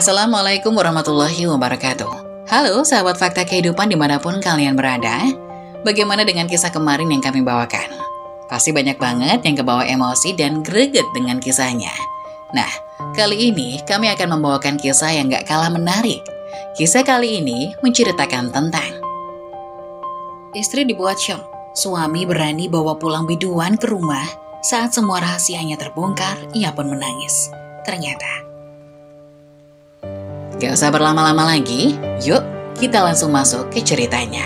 Assalamualaikum warahmatullahi wabarakatuh. Halo sahabat fakta kehidupan dimanapun kalian berada. Bagaimana dengan kisah kemarin yang kami bawakan? Pasti banyak banget yang kebawa emosi dan greget dengan kisahnya. Nah, kali ini kami akan membawakan kisah yang gak kalah menarik. Kisah kali ini menceritakan tentang istri dibuat syok, suami berani bawa pulang biduan ke rumah. Saat semua rahasianya terbongkar, ia pun menangis. Ternyata gak usah berlama-lama lagi, yuk kita langsung masuk ke ceritanya.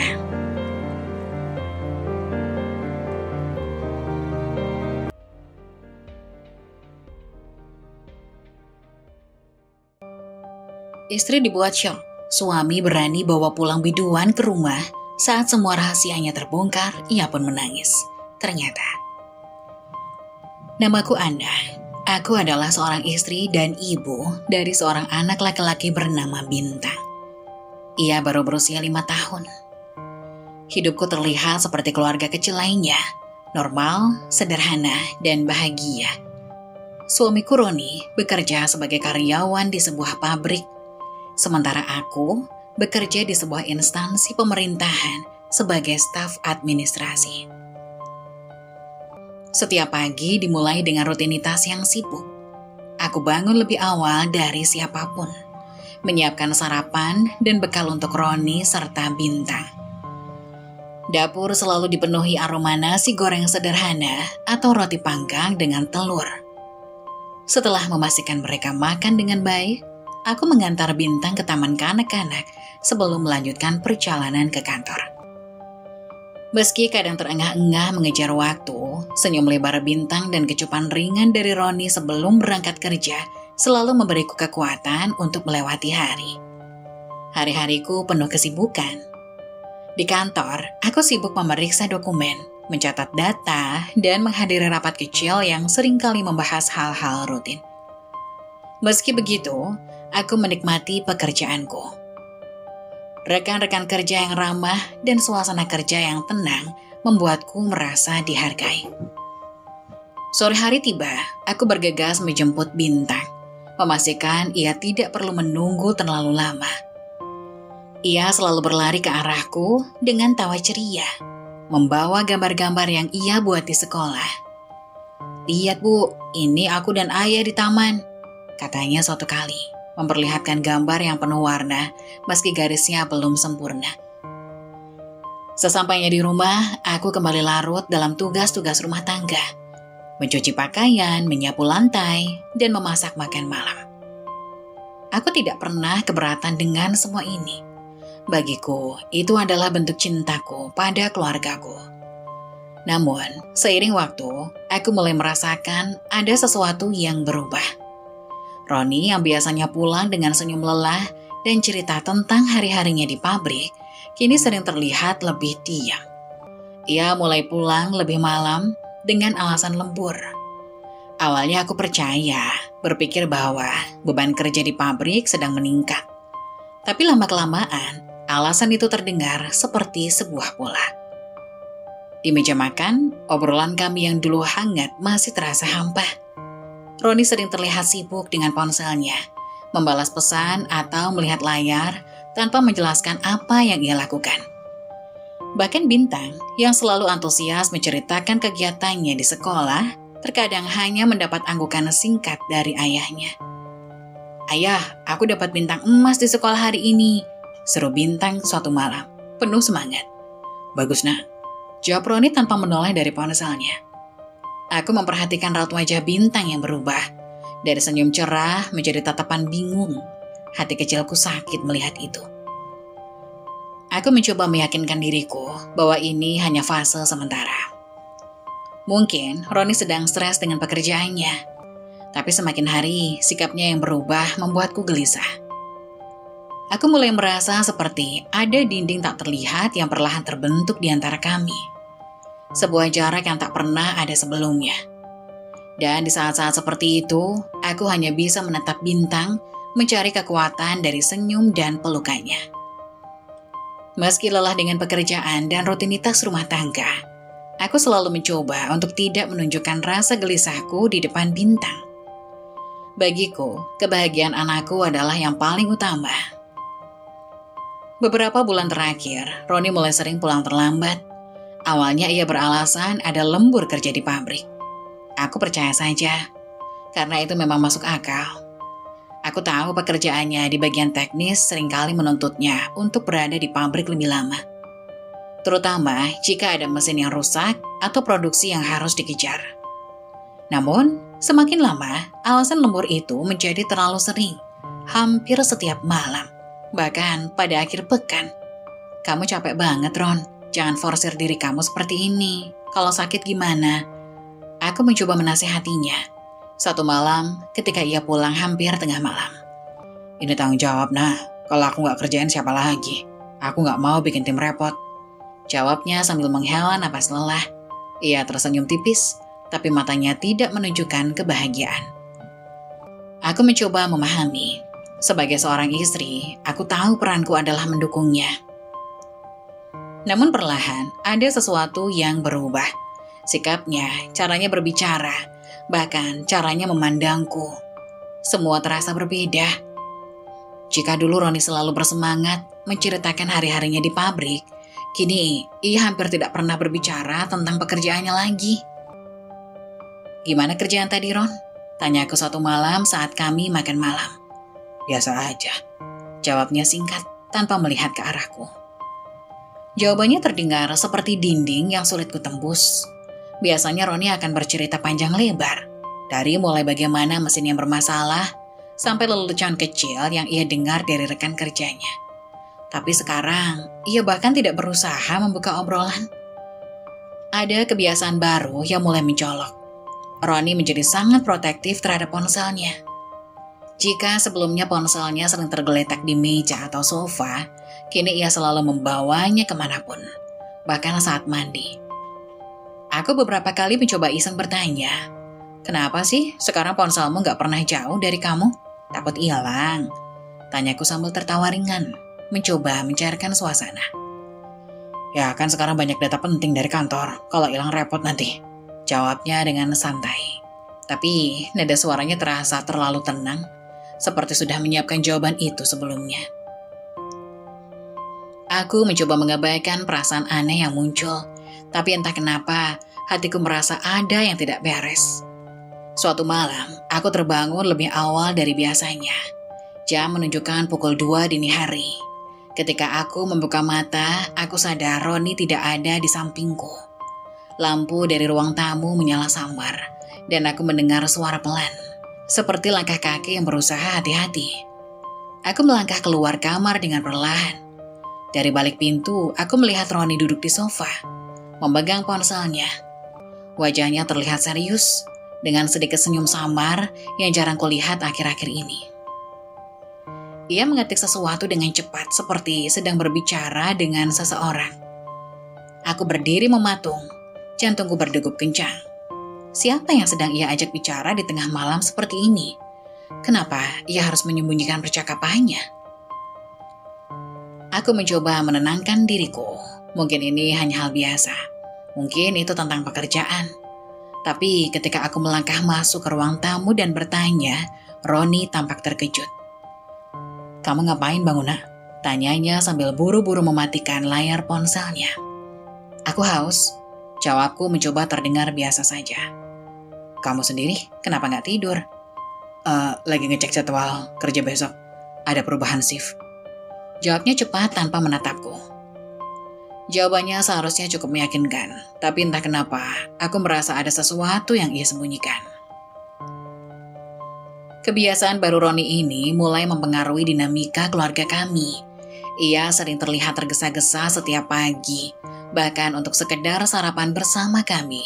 Istri dibuat syok, suami berani bawa pulang biduan ke rumah. Saat semua rahasianya terbongkar, ia pun menangis. Ternyata, namaku Anda. Aku adalah seorang istri dan ibu dari seorang anak laki-laki bernama Bintang. Ia baru berusia 5 tahun. Hidupku terlihat seperti keluarga kecil lainnya, normal, sederhana, dan bahagia. Suamiku Roni bekerja sebagai karyawan di sebuah pabrik, sementara aku bekerja di sebuah instansi pemerintahan sebagai staf administrasi. Setiap pagi dimulai dengan rutinitas yang sibuk. Aku bangun lebih awal dari siapapun, menyiapkan sarapan dan bekal untuk Roni serta Bintang. Dapur selalu dipenuhi aroma nasi goreng sederhana atau roti panggang dengan telur. Setelah memastikan mereka makan dengan baik, aku mengantar Bintang ke taman kanak-kanak sebelum melanjutkan perjalanan ke kantor. Meski kadang terengah-engah mengejar waktu, senyum lebar Bintang dan kecupan ringan dari Roni sebelum berangkat kerja selalu memberiku kekuatan untuk melewati hari. Hari-hariku penuh kesibukan. Di kantor, aku sibuk memeriksa dokumen, mencatat data, dan menghadiri rapat kecil yang seringkali membahas hal-hal rutin. Meski begitu, aku menikmati pekerjaanku. Rekan-rekan kerja yang ramah dan suasana kerja yang tenang membuatku merasa dihargai. Sore hari tiba, aku bergegas menjemput Bintang, memastikan ia tidak perlu menunggu terlalu lama. Ia selalu berlari ke arahku dengan tawa ceria, membawa gambar-gambar yang ia buat di sekolah. "Lihat Bu, ini aku dan ayah di taman," katanya suatu kali, memperlihatkan gambar yang penuh warna meski garisnya belum sempurna. Sesampainya di rumah, aku kembali larut dalam tugas-tugas rumah tangga, mencuci pakaian, menyapu lantai, dan memasak makan malam. Aku tidak pernah keberatan dengan semua ini. Bagiku, itu adalah bentuk cintaku pada keluargaku. Namun, seiring waktu, aku mulai merasakan ada sesuatu yang berubah. Roni yang biasanya pulang dengan senyum lelah dan cerita tentang hari-harinya di pabrik, kini sering terlihat lebih diam. Ia mulai pulang lebih malam dengan alasan lembur. Awalnya aku percaya, berpikir bahwa beban kerja di pabrik sedang meningkat. Tapi lama-kelamaan, alasan itu terdengar seperti sebuah pola. Di meja makan, obrolan kami yang dulu hangat masih terasa hampa. Roni sering terlihat sibuk dengan ponselnya, membalas pesan atau melihat layar tanpa menjelaskan apa yang ia lakukan. Bahkan Bintang, yang selalu antusias menceritakan kegiatannya di sekolah, terkadang hanya mendapat anggukan singkat dari ayahnya. "Ayah, aku dapat bintang emas di sekolah hari ini," seru Bintang suatu malam, penuh semangat. "Bagus nak," jawab Roni tanpa menoleh dari ponselnya. Aku memperhatikan raut wajah Bintang yang berubah. Dari senyum cerah menjadi tatapan bingung. Hati kecilku sakit melihat itu. Aku mencoba meyakinkan diriku bahwa ini hanya fase sementara. Mungkin Roni sedang stres dengan pekerjaannya. Tapi semakin hari, sikapnya yang berubah membuatku gelisah. Aku mulai merasa seperti ada dinding tak terlihat yang perlahan terbentuk di antara kami. Sebuah jarak yang tak pernah ada sebelumnya. Dan di saat-saat seperti itu, aku hanya bisa menatap Bintang, mencari kekuatan dari senyum dan pelukannya. Meski lelah dengan pekerjaan dan rutinitas rumah tangga, aku selalu mencoba untuk tidak menunjukkan rasa gelisahku di depan Bintang. Bagiku, kebahagiaan anakku adalah yang paling utama. Beberapa bulan terakhir, Roni mulai sering pulang terlambat. Awalnya ia beralasan ada lembur kerja di pabrik. Aku percaya saja, karena itu memang masuk akal. Aku tahu pekerjaannya di bagian teknis seringkali menuntutnya untuk berada di pabrik lebih lama. Terutama jika ada mesin yang rusak atau produksi yang harus dikejar. Namun, semakin lama, alasan lembur itu menjadi terlalu sering, hampir setiap malam, bahkan pada akhir pekan. Kamu capek banget, Ron. Jangan forsir diri kamu seperti ini. Kalau sakit gimana? Aku mencoba menasihatinya. Satu malam, ketika ia pulang hampir tengah malam. Ini tanggung jawab, nah. Kalau aku nggak kerjain siapa lagi? Aku nggak mau bikin tim repot. Jawabnya sambil menghela napas lelah. Ia tersenyum tipis, tapi matanya tidak menunjukkan kebahagiaan. Aku mencoba memahami. Sebagai seorang istri, aku tahu peranku adalah mendukungnya. Namun perlahan, ada sesuatu yang berubah. Sikapnya, caranya berbicara, bahkan caranya memandangku. Semua terasa berbeda. Jika dulu Roni selalu bersemangat menceritakan hari-harinya di pabrik, kini ia hampir tidak pernah berbicara tentang pekerjaannya lagi. Gimana kerjaan tadi, Ron? Tanya aku suatu malam saat kami makan malam. Biasa aja. Jawabnya singkat tanpa melihat ke arahku. Jawabannya terdengar seperti dinding yang sulit kutembus. Biasanya Roni akan bercerita panjang lebar. Dari mulai bagaimana mesin yang bermasalah, sampai lelucon kecil yang ia dengar dari rekan kerjanya. Tapi sekarang, ia bahkan tidak berusaha membuka obrolan. Ada kebiasaan baru yang mulai mencolok. Roni menjadi sangat protektif terhadap ponselnya. Jika sebelumnya ponselnya sering tergeletak di meja atau sofa, kini ia selalu membawanya kemanapun, bahkan saat mandi. Aku beberapa kali mencoba iseng bertanya, kenapa sih sekarang ponselmu gak pernah jauh dari kamu? Takut hilang? Tanyaku sambil tertawa ringan, mencoba mencairkan suasana. Ya kan sekarang banyak data penting dari kantor, kalau hilang repot nanti. Jawabnya dengan santai. Tapi nada suaranya terasa terlalu tenang, seperti sudah menyiapkan jawaban itu sebelumnya. Aku mencoba mengabaikan perasaan aneh yang muncul, tapi entah kenapa hatiku merasa ada yang tidak beres. Suatu malam, aku terbangun lebih awal dari biasanya. Jam menunjukkan pukul 2 dini hari. Ketika aku membuka mata, aku sadar Roni tidak ada di sampingku. Lampu dari ruang tamu menyala samar, dan aku mendengar suara pelan, seperti langkah kaki yang berusaha hati-hati. Aku melangkah keluar kamar dengan perlahan. Dari balik pintu, aku melihat Roni duduk di sofa, memegang ponselnya. Wajahnya terlihat serius, dengan sedikit senyum samar yang jarang kulihat akhir-akhir ini. Ia mengetik sesuatu dengan cepat, seperti sedang berbicara dengan seseorang. Aku berdiri mematung. Jantungku berdegup kencang. Siapa yang sedang ia ajak bicara di tengah malam seperti ini? Kenapa ia harus menyembunyikan percakapannya? Aku mencoba menenangkan diriku. Mungkin ini hanya hal biasa. Mungkin itu tentang pekerjaan. Tapi ketika aku melangkah masuk ke ruang tamu dan bertanya, Roni tampak terkejut. Kamu ngapain, Banguna? Tanyanya sambil buru-buru mematikan layar ponselnya. Aku haus. Jawabku mencoba terdengar biasa saja. Kamu sendiri, kenapa nggak tidur? Lagi ngecek jadwal kerja besok. Ada perubahan shift. Jawabnya cepat tanpa menatapku. Jawabannya seharusnya cukup meyakinkan, tapi entah kenapa, aku merasa ada sesuatu yang ia sembunyikan. Kebiasaan baru Roni ini mulai mempengaruhi dinamika keluarga kami. Ia sering terlihat tergesa-gesa setiap pagi, bahkan untuk sekedar sarapan bersama kami.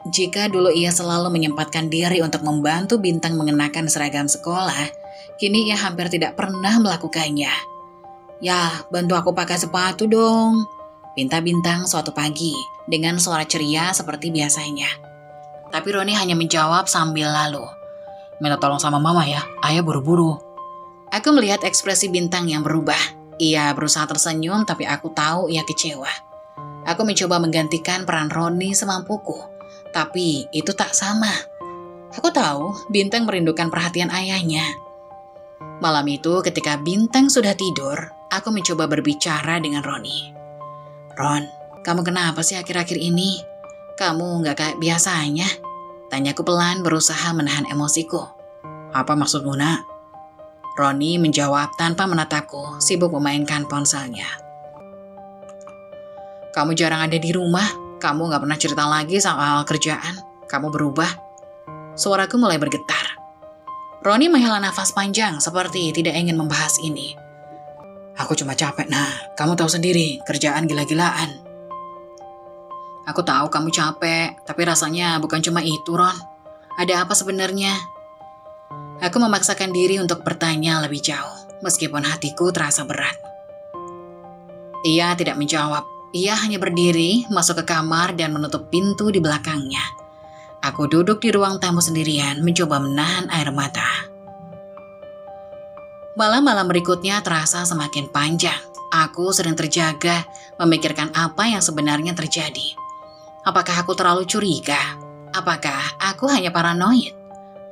Jika dulu ia selalu menyempatkan diri untuk membantu Bintang mengenakan seragam sekolah, kini ia hampir tidak pernah melakukannya. Ya, bantu aku pakai sepatu dong, pinta Bintang suatu pagi dengan suara ceria seperti biasanya. Tapi Roni hanya menjawab sambil lalu, minta tolong sama mama ya, ayah buru-buru. Aku melihat ekspresi Bintang yang berubah. Ia berusaha tersenyum, tapi aku tahu ia kecewa. Aku mencoba menggantikan peran Roni semampuku, tapi itu tak sama. Aku tahu Bintang merindukan perhatian ayahnya. Malam itu ketika Bintang sudah tidur, aku mencoba berbicara dengan Roni. Ron, kamu kenapa sih akhir-akhir ini? Kamu nggak kayak biasanya? Tanyaku pelan berusaha menahan emosiku. Apa maksudmu, nak? Roni menjawab tanpa menatapku, sibuk memainkan ponselnya. Kamu jarang ada di rumah, kamu nggak pernah cerita lagi soal kerjaan, kamu berubah. Suaraku mulai bergetar. Roni menghela nafas panjang seperti tidak ingin membahas ini. Aku cuma capek, nah, kamu tahu sendiri, kerjaan gila-gilaan. Aku tahu kamu capek, tapi rasanya bukan cuma itu, Ron. Ada apa sebenarnya? Aku memaksakan diri untuk bertanya lebih jauh, meskipun hatiku terasa berat. Ia tidak menjawab. Ia hanya berdiri, masuk ke kamar dan menutup pintu di belakangnya. Aku duduk di ruang tamu sendirian, mencoba menahan air mata. Malam-malam berikutnya terasa semakin panjang. Aku sering terjaga, memikirkan apa yang sebenarnya terjadi. Apakah aku terlalu curiga? Apakah aku hanya paranoid?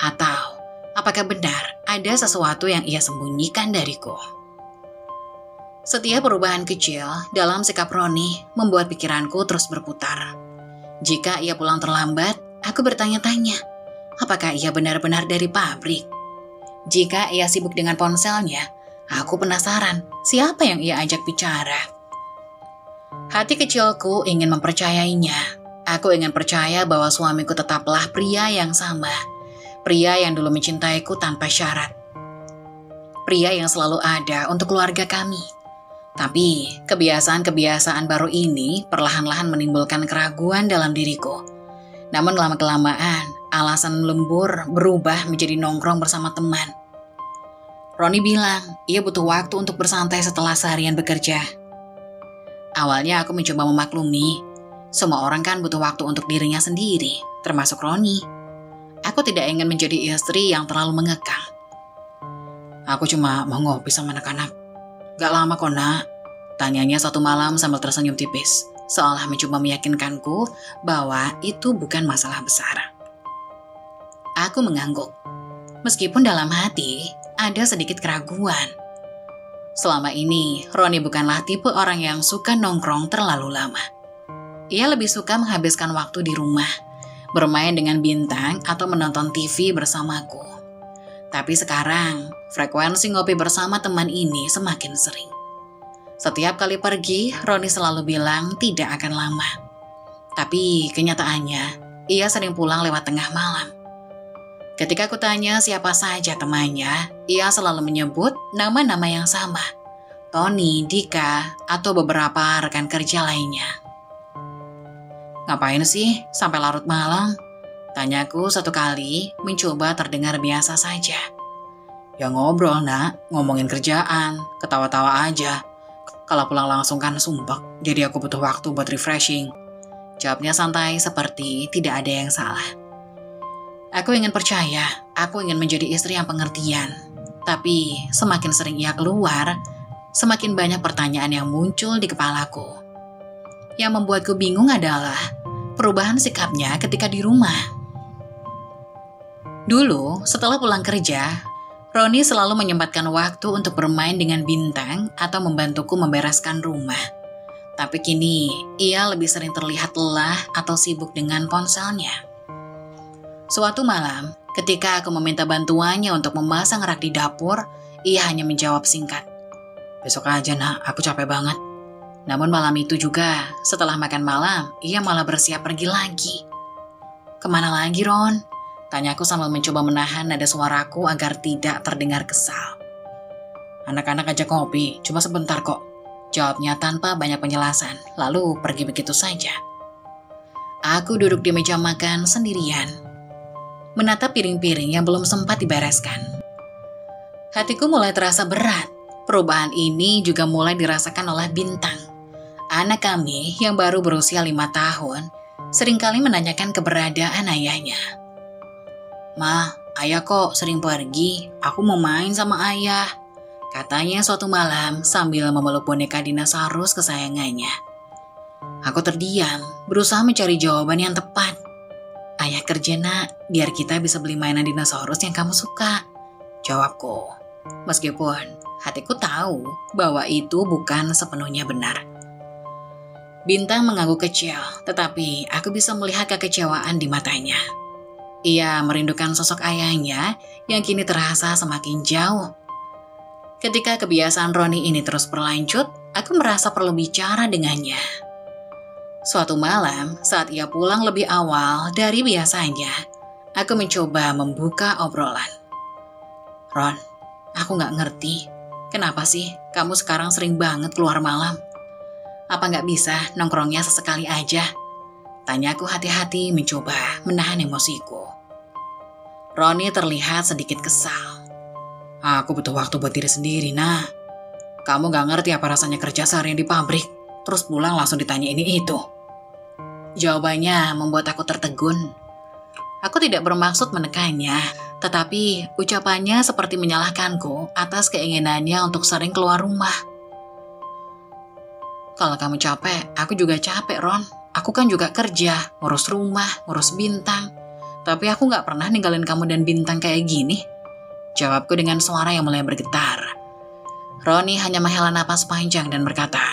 Atau apakah benar ada sesuatu yang ia sembunyikan dariku? Setiap perubahan kecil dalam sikap Roni membuat pikiranku terus berputar. Jika ia pulang terlambat, aku bertanya-tanya, apakah ia benar-benar dari pabrik? Jika ia sibuk dengan ponselnya, aku penasaran siapa yang ia ajak bicara. Hati kecilku ingin mempercayainya. Aku ingin percaya bahwa suamiku tetaplah pria yang sama. Pria yang dulu mencintaiku tanpa syarat. Pria yang selalu ada untuk keluarga kami. Tapi kebiasaan-kebiasaan baru ini perlahan-lahan menimbulkan keraguan dalam diriku. Namun lama-kelamaan, alasan lembur berubah menjadi nongkrong bersama teman. Roni bilang, ia butuh waktu untuk bersantai setelah seharian bekerja. Awalnya aku mencoba memaklumi, semua orang kan butuh waktu untuk dirinya sendiri, termasuk Roni. Aku tidak ingin menjadi istri yang terlalu mengekang. Aku cuma mau ngopi sama anak-anak. Gak lama kok, nak. Tanyanya suatu malam sambil tersenyum tipis, seolah mencoba meyakinkanku bahwa itu bukan masalah besar. Aku mengangguk. Meskipun dalam hati ada sedikit keraguan. Selama ini, Roni bukanlah tipe orang yang suka nongkrong terlalu lama. Ia lebih suka menghabiskan waktu di rumah, bermain dengan Bintang atau menonton TV bersamaku. Tapi sekarang, frekuensi ngopi bersama teman ini semakin sering. Setiap kali pergi, Roni selalu bilang tidak akan lama. Tapi kenyataannya, ia sering pulang lewat tengah malam. Ketika aku tanya siapa saja temannya, ia selalu menyebut nama-nama yang sama. Tony, Dika, atau beberapa rekan kerja lainnya. Ngapain sih sampai larut malam? Tanyaku satu kali, mencoba terdengar biasa saja. Ya ngobrol, nak, ngomongin kerjaan, ketawa-tawa aja. Kalau pulang langsung kan sumpek, jadi aku butuh waktu buat refreshing. Jawabnya santai seperti tidak ada yang salah. Aku ingin percaya, aku ingin menjadi istri yang pengertian. Tapi semakin sering ia keluar, semakin banyak pertanyaan yang muncul di kepalaku. Yang membuatku bingung adalah perubahan sikapnya ketika di rumah. Dulu, setelah pulang kerja, Roni selalu menyempatkan waktu untuk bermain dengan Bintang atau membantuku membereskan rumah. Tapi kini, ia lebih sering terlihat lelah atau sibuk dengan ponselnya. Suatu malam, ketika aku meminta bantuannya untuk memasang rak di dapur, ia hanya menjawab singkat. Besok aja, nak, aku capek banget. Namun malam itu juga, setelah makan malam, ia malah bersiap pergi lagi. Kemana lagi, Ron? Tanyaku sambil mencoba menahan nada suaraku agar tidak terdengar kesal. Anak-anak ajak ngopi, cuma sebentar kok. Jawabnya tanpa banyak penjelasan, lalu pergi begitu saja. Aku duduk di meja makan sendirian, menatap piring-piring yang belum sempat dibereskan. Hatiku mulai terasa berat. Perubahan ini juga mulai dirasakan oleh Bintang. Anak kami yang baru berusia 5 tahun seringkali menanyakan keberadaan ayahnya. Ma, ayah kok sering pergi? Aku mau main sama ayah, katanya suatu malam sambil memeluk boneka dinosaurus kesayangannya. Aku terdiam, berusaha mencari jawaban yang tepat. ayah kerja nak, biar kita bisa beli mainan dinosaurus yang kamu suka, jawabku. Meskipun hatiku tahu bahwa itu bukan sepenuhnya benar. Bintang mengangguk kecil, tetapi aku bisa melihat kekecewaan di matanya. Ia merindukan sosok ayahnya yang kini terasa semakin jauh. Ketika kebiasaan Roni ini terus berlanjut, aku merasa perlu bicara dengannya. Suatu malam, saat ia pulang lebih awal dari biasanya, aku mencoba membuka obrolan. Ron, aku gak ngerti, kenapa sih kamu sekarang sering banget keluar malam? Apa nggak bisa nongkrongnya sesekali aja? Tanyaku hati-hati mencoba menahan emosiku. Roni terlihat sedikit kesal. Aku butuh waktu buat diri sendiri, nah. Kamu nggak ngerti apa rasanya kerja seharian di pabrik, terus pulang langsung ditanya ini itu. Jawabannya membuat aku tertegun. Aku tidak bermaksud menekannya, tetapi ucapannya seperti menyalahkanku atas keinginannya untuk sering keluar rumah. Kalau kamu capek, aku juga capek, Ron. Aku kan juga kerja, ngurus rumah, ngurus Bintang. Tapi aku gak pernah ninggalin kamu dan Bintang kayak gini. Jawabku dengan suara yang mulai bergetar. Roni hanya menghela napas panjang dan berkata,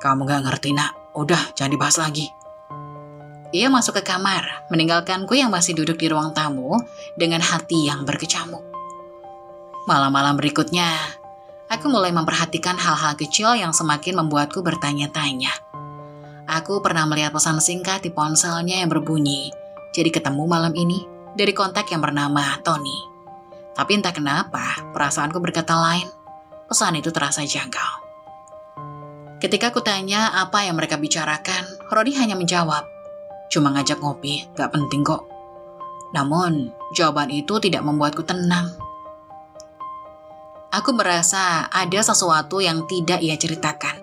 kamu gak ngerti, nak. Udah, jangan dibahas lagi. Ia masuk ke kamar, meninggalkanku yang masih duduk di ruang tamu dengan hati yang berkecamuk. Malam-malam berikutnya, aku mulai memperhatikan hal-hal kecil yang semakin membuatku bertanya-tanya. Aku pernah melihat pesan singkat di ponselnya yang berbunyi, jadi ketemu malam ini, dari kontak yang bernama Tony. Tapi entah kenapa, perasaanku berkata lain. Pesan itu terasa janggal. Ketika aku tanya apa yang mereka bicarakan, Roni hanya menjawab, cuma ngajak ngopi, gak penting kok. Namun, jawaban itu tidak membuatku tenang. Aku merasa ada sesuatu yang tidak ia ceritakan.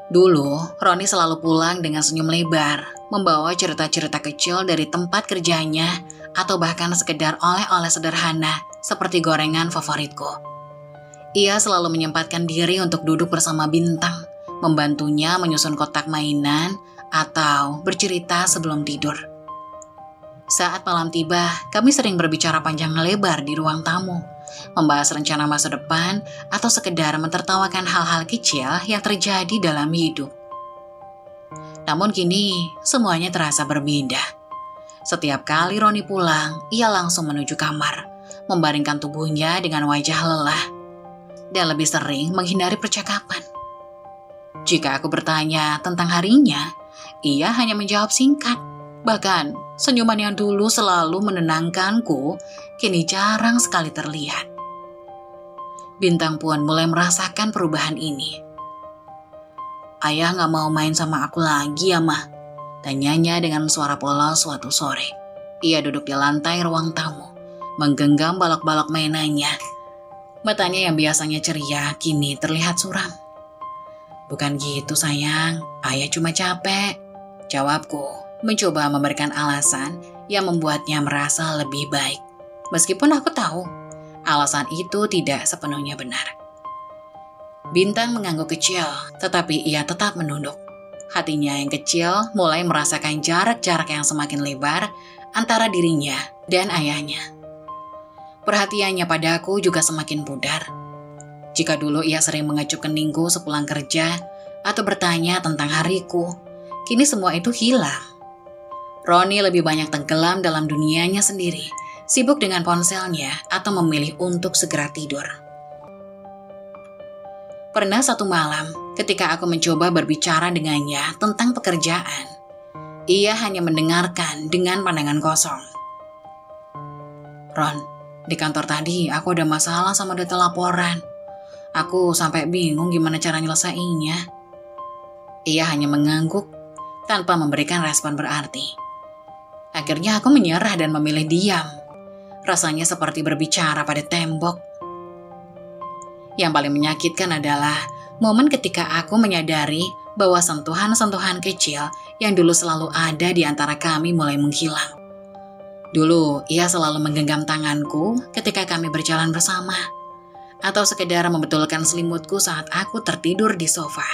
Dulu, Roni selalu pulang dengan senyum lebar, membawa cerita-cerita kecil dari tempat kerjanya, atau bahkan sekedar oleh-oleh sederhana seperti gorengan favoritku. Ia selalu menyempatkan diri untuk duduk bersama Bintang, membantunya menyusun kotak mainan, atau bercerita sebelum tidur. Saat malam tiba, kami sering berbicara panjang lebar di ruang tamu, membahas rencana masa depan, atau sekedar mentertawakan hal-hal kecil yang terjadi dalam hidup. Namun kini, semuanya terasa berbeda. Setiap kali Roni pulang, ia langsung menuju kamar, membaringkan tubuhnya dengan wajah lelah, dan lebih sering menghindari percakapan. Jika aku bertanya tentang harinya, ia hanya menjawab singkat. Bahkan, senyuman yang dulu selalu menenangkanku, kini jarang sekali terlihat. Bintang pun mulai merasakan perubahan ini. Ayah gak mau main sama aku lagi ya, Mah? Tanyanya dengan suara polos suatu sore. Ia duduk di lantai ruang tamu, menggenggam balok-balok mainannya. Matanya yang biasanya ceria, kini terlihat suram. Bukan gitu sayang, ayah cuma capek, jawabku. Mencoba memberikan alasan yang membuatnya merasa lebih baik. Meskipun aku tahu, alasan itu tidak sepenuhnya benar. Bintang mengangguk kecil, tetapi ia tetap menunduk. Hatinya yang kecil mulai merasakan jarak-jarak yang semakin lebar antara dirinya dan ayahnya. Perhatiannya padaku juga semakin pudar. Jika dulu ia sering mengecup keningku sepulang kerja atau bertanya tentang hariku, kini semua itu hilang. Roni lebih banyak tenggelam dalam dunianya sendiri, sibuk dengan ponselnya atau memilih untuk segera tidur. Pernah satu malam, ketika aku mencoba berbicara dengannya tentang pekerjaan, ia hanya mendengarkan dengan pandangan kosong. Ron, di kantor tadi aku ada masalah sama data laporan. Aku sampai bingung gimana cara nyelesainnya. Ia hanya mengangguk tanpa memberikan respon berarti. Akhirnya aku menyerah dan memilih diam. Rasanya seperti berbicara pada tembok. Yang paling menyakitkan adalah momen ketika aku menyadari bahwa sentuhan-sentuhan kecil yang dulu selalu ada di antara kami mulai menghilang. Dulu, ia selalu menggenggam tanganku ketika kami berjalan bersama, atau sekedar membetulkan selimutku saat aku tertidur di sofa.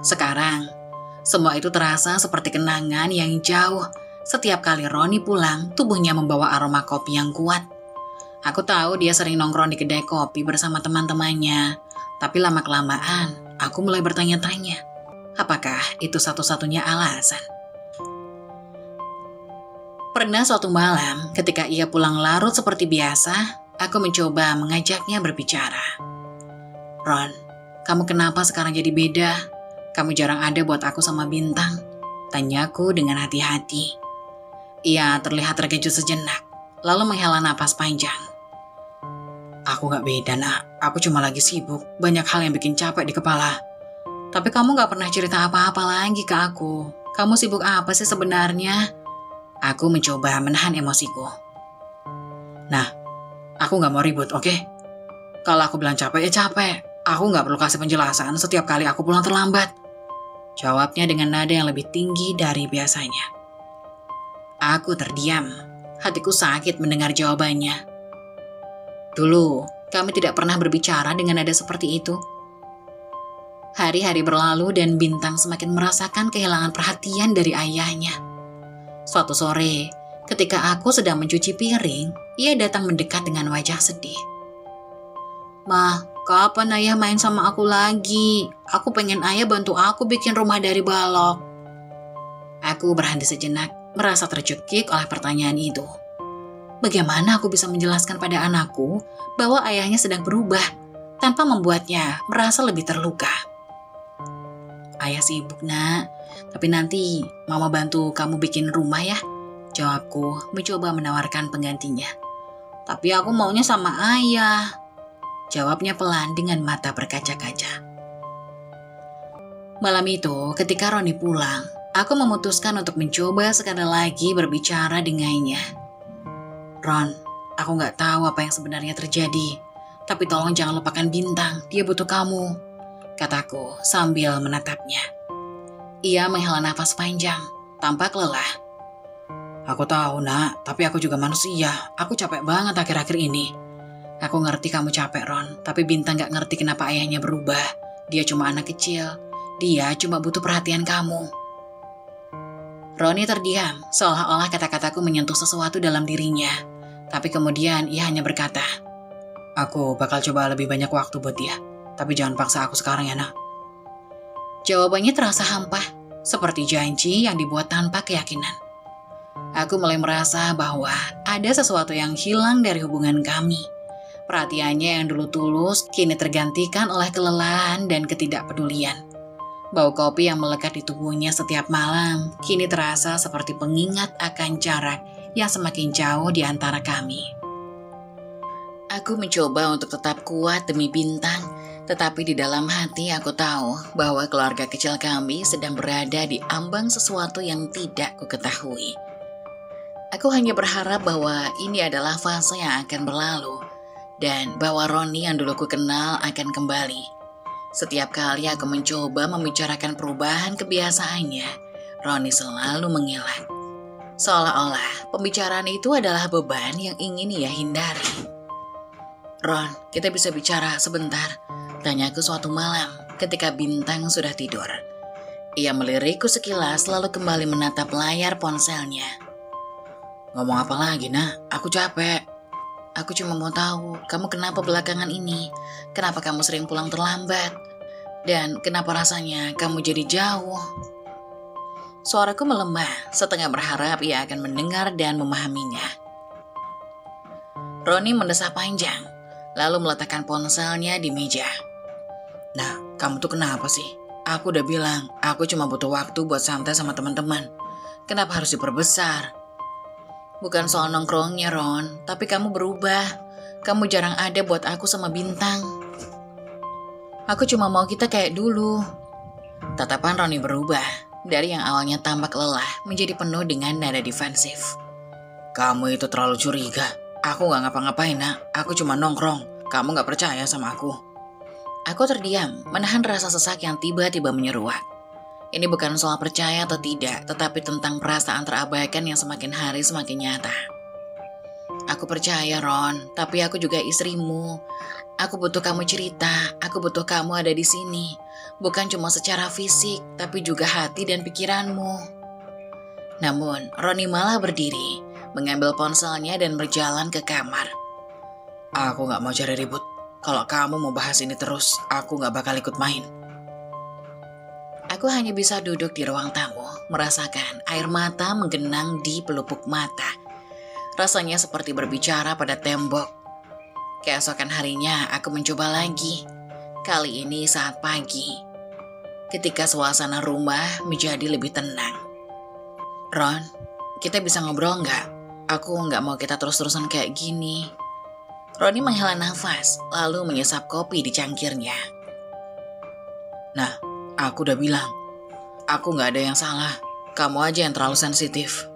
Sekarang, Semua itu terasa seperti kenangan yang jauh. Setiap kali Roni pulang, tubuhnya membawa aroma kopi yang kuat. Aku tahu dia sering nongkrong di kedai kopi bersama teman-temannya. Tapi lama-kelamaan, aku mulai bertanya-tanya, apakah itu satu-satunya alasan? Pernah suatu malam, ketika ia pulang larut seperti biasa, aku mencoba mengajaknya berbicara. Ron, kamu kenapa sekarang jadi beda? Kamu jarang ada buat aku sama Bintang, tanyaku dengan hati-hati. Ia terlihat terkejut sejenak, lalu menghela napas panjang. Aku gak beda, nak. Aku cuma lagi sibuk, banyak hal yang bikin capek di kepala. Tapi kamu gak pernah cerita apa-apa lagi ke aku. Kamu sibuk apa sih sebenarnya? Aku mencoba menahan emosiku. Nah, aku gak mau ribut, oke? Kalau aku bilang capek, ya capek. Aku gak perlu kasih penjelasan setiap kali aku pulang terlambat. Jawabnya dengan nada yang lebih tinggi dari biasanya. Aku terdiam. Hatiku sakit mendengar jawabannya. Dulu, kami tidak pernah berbicara dengan nada seperti itu. Hari-hari berlalu dan Bintang semakin merasakan kehilangan perhatian dari ayahnya. Suatu sore, ketika aku sedang mencuci piring, ia datang mendekat dengan wajah sedih. Ma, kapan ayah main sama aku lagi? Aku pengen ayah bantu aku bikin rumah dari balok. Aku berhenti sejenak, merasa tercekik oleh pertanyaan itu. Bagaimana aku bisa menjelaskan pada anakku bahwa ayahnya sedang berubah tanpa membuatnya merasa lebih terluka? Ayah sibuk, nak. Tapi nanti mama bantu kamu bikin rumah ya. Jawabku mencoba menawarkan penggantinya. Tapi aku maunya sama ayah. Jawabnya pelan dengan mata berkaca-kaca. Malam itu, ketika Roni pulang, aku memutuskan untuk mencoba sekali lagi berbicara dengannya. Ron, aku gak tahu apa yang sebenarnya terjadi. Tapi tolong jangan lupakan Bintang, dia butuh kamu, kataku sambil menatapnya. Ia menghela nafas panjang, tampak lelah. Aku tahu, nak, tapi aku juga manusia. Aku capek banget akhir-akhir ini. Aku ngerti kamu capek, Ron, tapi Bintang gak ngerti kenapa ayahnya berubah. Dia cuma anak kecil. Dia cuma butuh perhatian kamu. Roni terdiam, seolah-olah kata-kataku menyentuh sesuatu dalam dirinya. Tapi kemudian ia hanya berkata, aku bakal coba lebih banyak waktu buat dia. Tapi jangan paksa aku sekarang ya, nak. Jawabannya terasa hampa, seperti janji yang dibuat tanpa keyakinan. Aku mulai merasa bahwa ada sesuatu yang hilang dari hubungan kami. Perhatiannya yang dulu tulus kini tergantikan oleh kelelahan dan ketidakpedulian. Bau kopi yang melekat di tubuhnya setiap malam kini terasa seperti pengingat akan jarak yang semakin jauh di antara kami. Aku mencoba untuk tetap kuat demi Bintang, tetapi di dalam hati aku tahu bahwa keluarga kecil kami sedang berada di ambang sesuatu yang tidak kuketahui. Aku hanya berharap bahwa ini adalah fase yang akan berlalu, dan bahwa Roni yang dulu ku kenal akan kembali. Setiap kali aku mencoba membicarakan perubahan kebiasaannya, Roni selalu mengelak. Seolah-olah pembicaraan itu adalah beban yang ingin ia hindari. Ron, kita bisa bicara sebentar, tanyaku suatu malam ketika Bintang sudah tidur. Ia melirikku sekilas lalu kembali menatap layar ponselnya. Ngomong apa lagi, nak? Aku capek. Aku cuma mau tahu, kamu kenapa belakangan ini? Kenapa kamu sering pulang terlambat? Dan kenapa rasanya kamu jadi jauh? Suaraku melemah, setengah berharap ia akan mendengar dan memahaminya. Roni mendesah panjang, lalu meletakkan ponselnya di meja. Nah, kamu tuh kenapa sih? Aku udah bilang, aku cuma butuh waktu buat santai sama teman-teman. Kenapa harus diperbesar? Bukan soal nongkrongnya, Ron, tapi kamu berubah. Kamu jarang ada buat aku sama Bintang. Aku cuma mau kita kayak dulu. Tatapan Roni berubah, dari yang awalnya tampak lelah menjadi penuh dengan nada defensif. Kamu itu terlalu curiga. Aku gak ngapa-ngapain, nak. Aku cuma nongkrong. Kamu gak percaya sama aku. Aku terdiam, menahan rasa sesak yang tiba-tiba menyeruak. Ini bukan soal percaya atau tidak, tetapi tentang perasaan terabaikan yang semakin hari semakin nyata. Aku percaya, Ron, tapi aku juga istrimu. Aku butuh kamu cerita, aku butuh kamu ada di sini. Bukan cuma secara fisik, tapi juga hati dan pikiranmu. Namun, Roni malah berdiri, mengambil ponselnya dan berjalan ke kamar. Aku gak mau cari ribut. Kalau kamu mau bahas ini terus, aku gak bakal ikut main. Aku hanya bisa duduk di ruang tamu, merasakan air mata menggenang di pelupuk mata. Rasanya seperti berbicara pada tembok. Keesokan harinya aku mencoba lagi. Kali ini saat pagi, ketika suasana rumah menjadi lebih tenang. Ron, kita bisa ngobrol nggak? Aku nggak mau kita terus-terusan kayak gini. Roni menghela nafas, lalu menyesap kopi di cangkirnya. Nah, aku udah bilang, aku nggak ada yang salah. Kamu aja yang terlalu sensitif.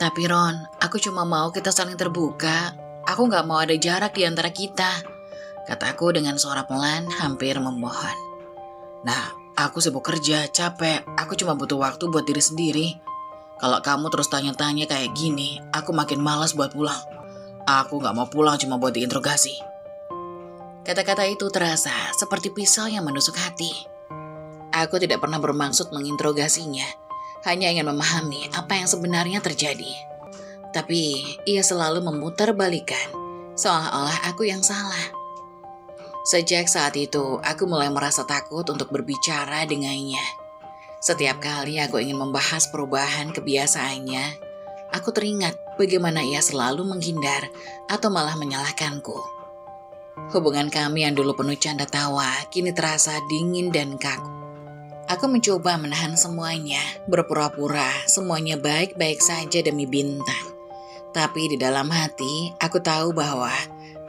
Tapi Ron, aku cuma mau kita saling terbuka. Aku nggak mau ada jarak di antara kita, kataku dengan suara pelan hampir memohon. Nah, aku sibuk kerja, capek. Aku cuma butuh waktu buat diri sendiri. Kalau kamu terus tanya-tanya kayak gini, aku makin malas buat pulang. Aku nggak mau pulang cuma buat diinterogasi. Kata-kata itu terasa seperti pisau yang menusuk hati. Aku tidak pernah bermaksud menginterogasinya, hanya ingin memahami apa yang sebenarnya terjadi. Tapi ia selalu memutarbalikkan, seolah-olah aku yang salah. Sejak saat itu, aku mulai merasa takut untuk berbicara dengannya. Setiap kali aku ingin membahas perubahan kebiasaannya, aku teringat bagaimana ia selalu menghindar atau malah menyalahkanku. Hubungan kami yang dulu penuh canda tawa, kini terasa dingin dan kaku. Aku mencoba menahan semuanya, berpura-pura semuanya baik-baik saja demi Bintang. Tapi di dalam hati, aku tahu bahwa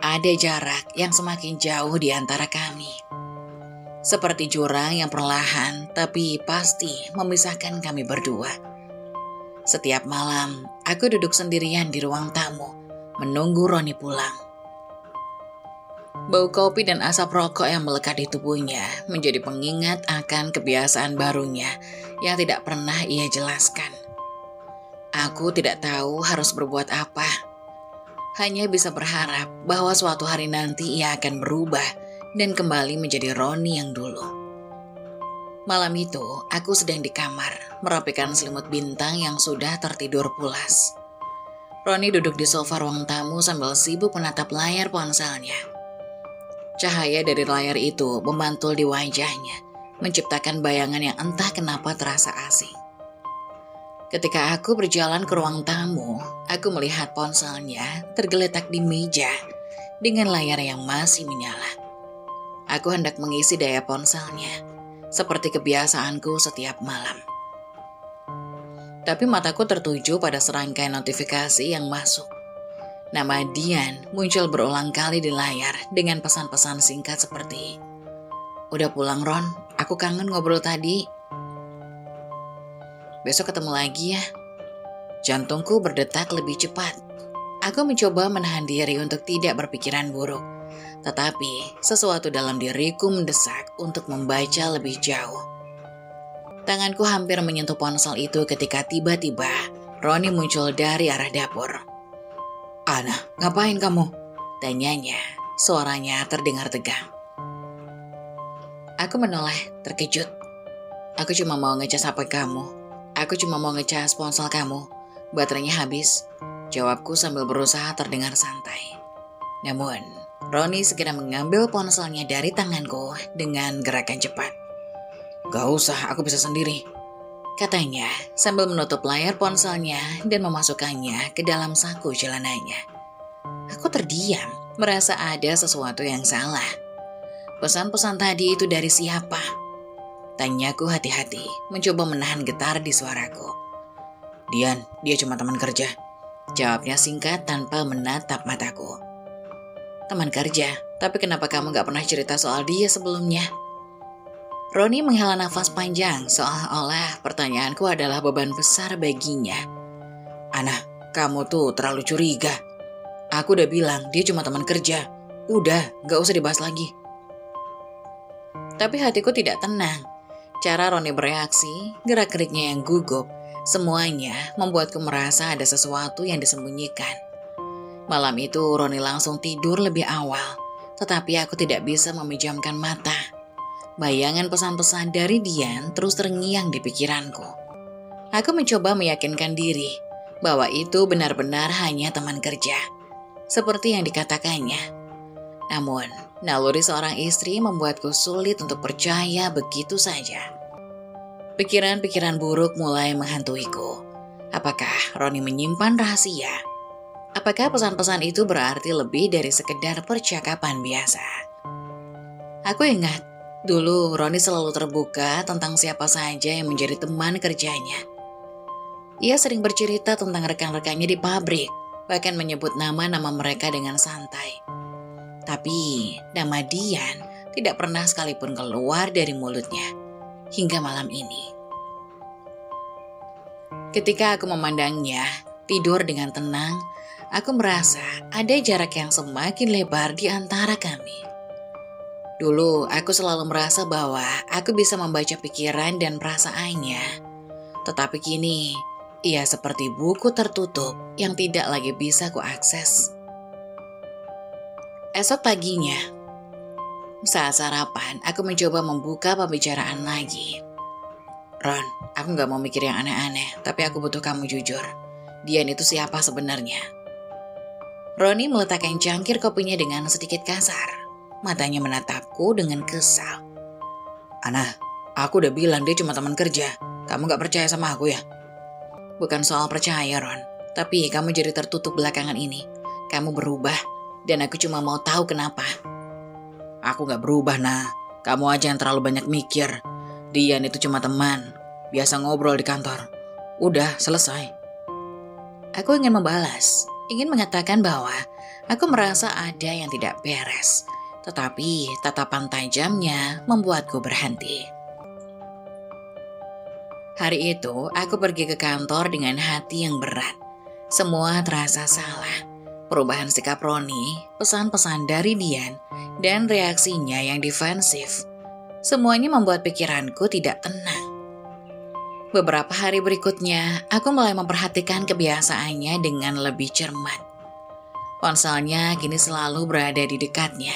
ada jarak yang semakin jauh di antara kami. Seperti jurang yang perlahan, tapi pasti memisahkan kami berdua. Setiap malam, aku duduk sendirian di ruang tamu, menunggu Roni pulang. Bau kopi dan asap rokok yang melekat di tubuhnya menjadi pengingat akan kebiasaan barunya yang tidak pernah ia jelaskan. Aku tidak tahu harus berbuat apa. Hanya bisa berharap bahwa suatu hari nanti ia akan berubah dan kembali menjadi Roni yang dulu. Malam itu, aku sedang di kamar, merapikan selimut Bintang yang sudah tertidur pulas. Roni duduk di sofa ruang tamu sambil sibuk menatap layar ponselnya. Cahaya dari layar itu memantul di wajahnya, menciptakan bayangan yang entah kenapa terasa asing. Ketika aku berjalan ke ruang tamu, aku melihat ponselnya tergeletak di meja dengan layar yang masih menyala. Aku hendak mengisi daya ponselnya, seperti kebiasaanku setiap malam. Tapi mataku tertuju pada serangkaian notifikasi yang masuk. Nama Dian muncul berulang kali di layar dengan pesan-pesan singkat seperti, "Udah pulang Ron, aku kangen ngobrol tadi. Besok ketemu lagi ya." Jantungku berdetak lebih cepat. Aku mencoba menahan diri untuk tidak berpikiran buruk. Tetapi sesuatu dalam diriku mendesak untuk membaca lebih jauh. Tanganku hampir menyentuh ponsel itu ketika tiba-tiba Roni muncul dari arah dapur. "Ana, ngapain kamu?" tanyanya. Suaranya terdengar tegang. Aku menoleh, terkejut. "Aku cuma mau ngecas HP kamu. Aku cuma mau ngecas ponsel kamu. Baterainya habis," jawabku sambil berusaha terdengar santai. Namun, Roni segera mengambil ponselnya dari tanganku dengan gerakan cepat. "Gak usah, aku bisa sendiri," katanya sambil menutup layar ponselnya dan memasukkannya ke dalam saku celananya. Aku terdiam, merasa ada sesuatu yang salah. Pesan-pesan tadi itu dari siapa? Tanyaku hati-hati, mencoba menahan getar di suaraku. "Dian, dia cuma teman kerja," jawabnya singkat tanpa menatap mataku. "Teman kerja? Tapi kenapa kamu gak pernah cerita soal dia sebelumnya?" Roni menghela nafas panjang, seolah-olah pertanyaanku adalah beban besar baginya. "Ana, kamu tuh terlalu curiga. Aku udah bilang dia cuma teman kerja. Udah, gak usah dibahas lagi." Tapi hatiku tidak tenang. Cara Roni bereaksi, gerak-geriknya yang gugup, semuanya membuatku merasa ada sesuatu yang disembunyikan. Malam itu Roni langsung tidur lebih awal, tetapi aku tidak bisa memejamkan mata. Bayangan pesan-pesan dari Dian terus terngiang di pikiranku. Aku mencoba meyakinkan diri bahwa itu benar-benar hanya teman kerja, seperti yang dikatakannya. Namun, naluri seorang istri membuatku sulit untuk percaya begitu saja. Pikiran-pikiran buruk mulai menghantuiku. Apakah Roni menyimpan rahasia? Apakah pesan-pesan itu berarti lebih dari sekedar percakapan biasa? Aku ingat, dulu Roni selalu terbuka tentang siapa saja yang menjadi teman kerjanya. Ia sering bercerita tentang rekan-rekannya di pabrik, bahkan menyebut nama-nama mereka dengan santai. Tapi, nama Dian tidak pernah sekalipun keluar dari mulutnya, hingga malam ini. Ketika aku memandangnya, tidur dengan tenang, aku merasa ada jarak yang semakin lebar di antara kami. Dulu, aku selalu merasa bahwa aku bisa membaca pikiran dan perasaannya. Tetapi kini, ia seperti buku tertutup yang tidak lagi bisa kuakses. Esok paginya, saat sarapan, aku mencoba membuka pembicaraan lagi. Ron, aku gak mau mikir yang aneh-aneh, tapi aku butuh kamu jujur. Dian itu siapa sebenarnya? Roni meletakkan cangkir kopinya dengan sedikit kasar. Matanya menatapku dengan kesal. Ana, aku udah bilang dia cuma teman kerja. Kamu gak percaya sama aku ya? Bukan soal percaya, Ron. Tapi kamu jadi tertutup belakangan ini. Kamu berubah, dan aku cuma mau tahu kenapa. Aku gak berubah, Nah. Kamu aja yang terlalu banyak mikir. Dian itu cuma teman, biasa ngobrol di kantor. Udah, selesai. Aku ingin membalas, ingin mengatakan bahwa aku merasa ada yang tidak beres. Tetapi tatapan tajamnya membuatku berhenti. Hari itu, aku pergi ke kantor dengan hati yang berat. Semua terasa salah. Perubahan sikap Roni, pesan-pesan dari Dian, dan reaksinya yang defensif. Semuanya membuat pikiranku tidak tenang. Beberapa hari berikutnya, aku mulai memperhatikan kebiasaannya dengan lebih cermat. Ponselnya kini selalu berada di dekatnya.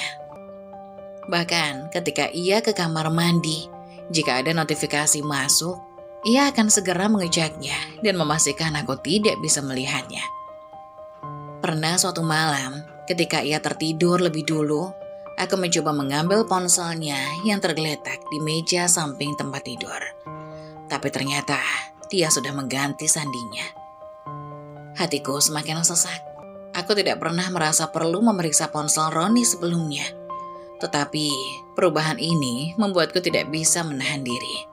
Bahkan ketika ia ke kamar mandi, jika ada notifikasi masuk, ia akan segera mengeceknya dan memastikan aku tidak bisa melihatnya. Pernah suatu malam, ketika ia tertidur lebih dulu, aku mencoba mengambil ponselnya yang tergeletak di meja samping tempat tidur. Tapi ternyata dia sudah mengganti sandinya. Hatiku semakin sesak. Aku tidak pernah merasa perlu memeriksa ponsel Roni sebelumnya. Tetapi perubahan ini membuatku tidak bisa menahan diri.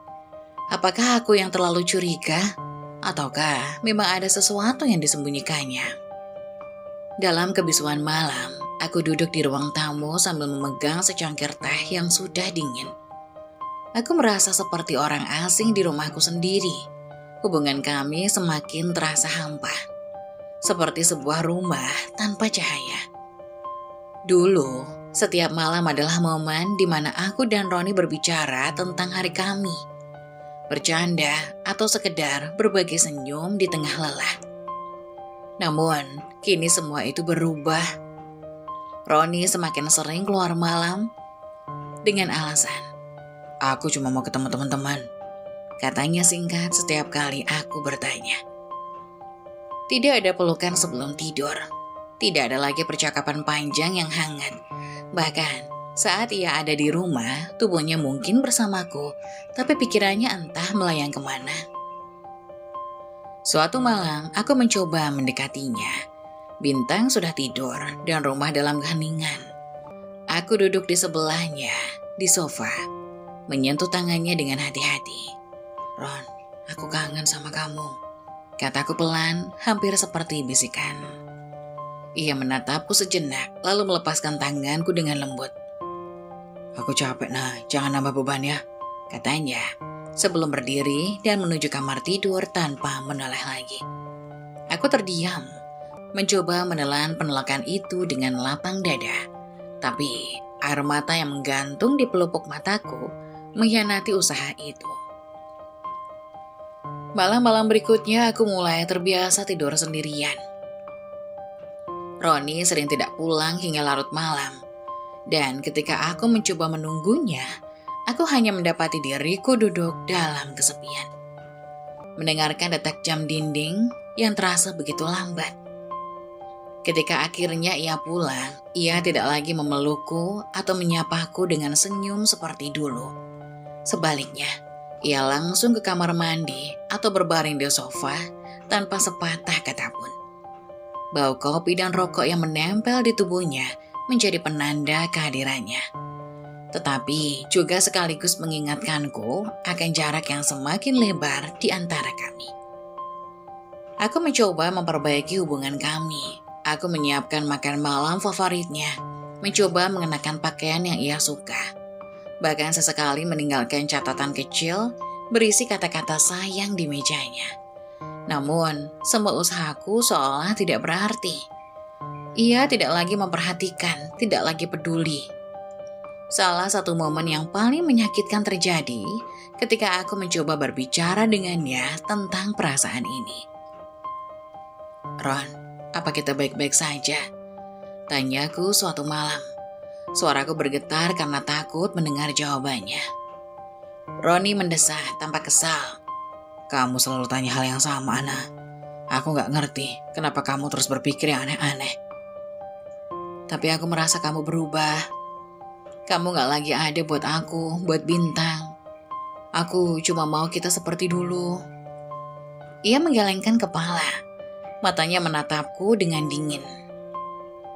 Apakah aku yang terlalu curiga? Ataukah memang ada sesuatu yang disembunyikannya? Dalam kebisuan malam, aku duduk di ruang tamu sambil memegang secangkir teh yang sudah dingin. Aku merasa seperti orang asing di rumahku sendiri. Hubungan kami semakin terasa hampa. Seperti sebuah rumah tanpa cahaya. Dulu, setiap malam adalah momen di mana aku dan Roni berbicara tentang hari kami. Bercanda atau sekedar berbagi senyum di tengah lelah. Namun, kini semua itu berubah. Roni semakin sering keluar malam dengan alasan, aku cuma mau ketemu teman-teman. Katanya singkat setiap kali aku bertanya. Tidak ada pelukan sebelum tidur. Tidak ada lagi percakapan panjang yang hangat. Bahkan, saat ia ada di rumah, tubuhnya mungkin bersamaku, tapi pikirannya entah melayang kemana. Suatu malam, aku mencoba mendekatinya. Bintang sudah tidur dan rumah dalam keheningan. Aku duduk di sebelahnya, di sofa, menyentuh tangannya dengan hati-hati. Ron, aku kangen sama kamu, kataku pelan, hampir seperti bisikan. Ia menatapku sejenak, lalu melepaskan tanganku dengan lembut. Aku capek, Nah, jangan nambah beban ya, katanya, sebelum berdiri dan menuju kamar tidur tanpa menoleh lagi. Aku terdiam, mencoba menelan penolakan itu dengan lapang dada. Tapi air mata yang menggantung di pelupuk mataku mengkhianati usaha itu. Malam-malam berikutnya aku mulai terbiasa tidur sendirian. Roni sering tidak pulang hingga larut malam. Dan ketika aku mencoba menunggunya, aku hanya mendapati diriku duduk dalam kesepian. Mendengarkan detak jam dinding yang terasa begitu lambat. Ketika akhirnya ia pulang, ia tidak lagi memelukku atau menyapaku dengan senyum seperti dulu. Sebaliknya, ia langsung ke kamar mandi atau berbaring di sofa tanpa sepatah kata pun. Bau kopi dan rokok yang menempel di tubuhnya menjadi penanda kehadirannya. Tetapi juga sekaligus mengingatkanku akan jarak yang semakin lebar di antara kami. Aku mencoba memperbaiki hubungan kami. Aku menyiapkan makan malam favoritnya, mencoba mengenakan pakaian yang ia suka. Bahkan sesekali meninggalkan catatan kecil berisi kata-kata sayang di mejanya. Namun, semua usahaku seolah tidak berarti. Ia tidak lagi memperhatikan, tidak lagi peduli. Salah satu momen yang paling menyakitkan terjadi ketika aku mencoba berbicara dengannya tentang perasaan ini. "Ron, apa kita baik-baik saja?" tanyaku suatu malam. Suaraku bergetar karena takut mendengar jawabannya. Roni mendesah tanpa kesal. "Kamu selalu tanya hal yang sama, Ana. Aku gak ngerti kenapa kamu terus berpikir yang aneh-aneh. Tapi aku merasa kamu berubah. Kamu gak lagi ada buat aku, buat Bintang. Aku cuma mau kita seperti dulu." Ia menggelengkan kepala. Matanya menatapku dengan dingin.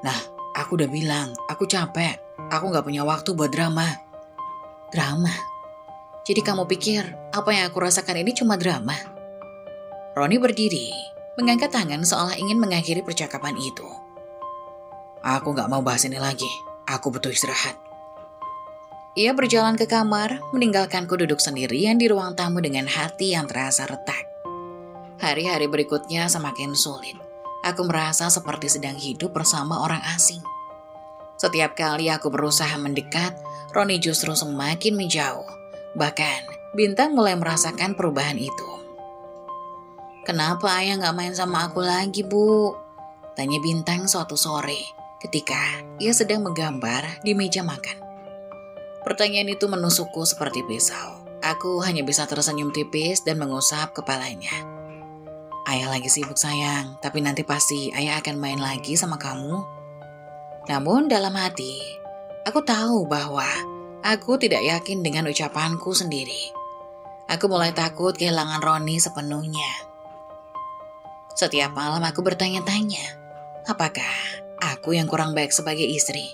"Nah, aku udah bilang, aku capek. Aku gak punya waktu buat drama." "Drama? Jadi kamu pikir apa yang aku rasakan ini cuma drama?" Roni berdiri, mengangkat tangan seolah ingin mengakhiri percakapan itu. "Aku gak mau bahas ini lagi. Aku butuh istirahat." Ia berjalan ke kamar, meninggalkanku duduk sendirian di ruang tamu dengan hati yang terasa retak. Hari-hari berikutnya semakin sulit. Aku merasa seperti sedang hidup bersama orang asing. Setiap kali aku berusaha mendekat, Roni justru semakin menjauh. Bahkan, Bintang mulai merasakan perubahan itu. "Kenapa ayah gak main sama aku lagi, Bu?" tanya Bintang suatu sore ketika ia sedang menggambar di meja makan. Pertanyaan itu menusukku seperti pisau. Aku hanya bisa tersenyum tipis dan mengusap kepalanya. "Ayah lagi sibuk sayang, tapi nanti pasti ayah akan main lagi sama kamu." Namun dalam hati, aku tahu bahwa aku tidak yakin dengan ucapanku sendiri. Aku mulai takut kehilangan Roni sepenuhnya. Setiap malam aku bertanya-tanya, apakah aku yang kurang baik sebagai istri?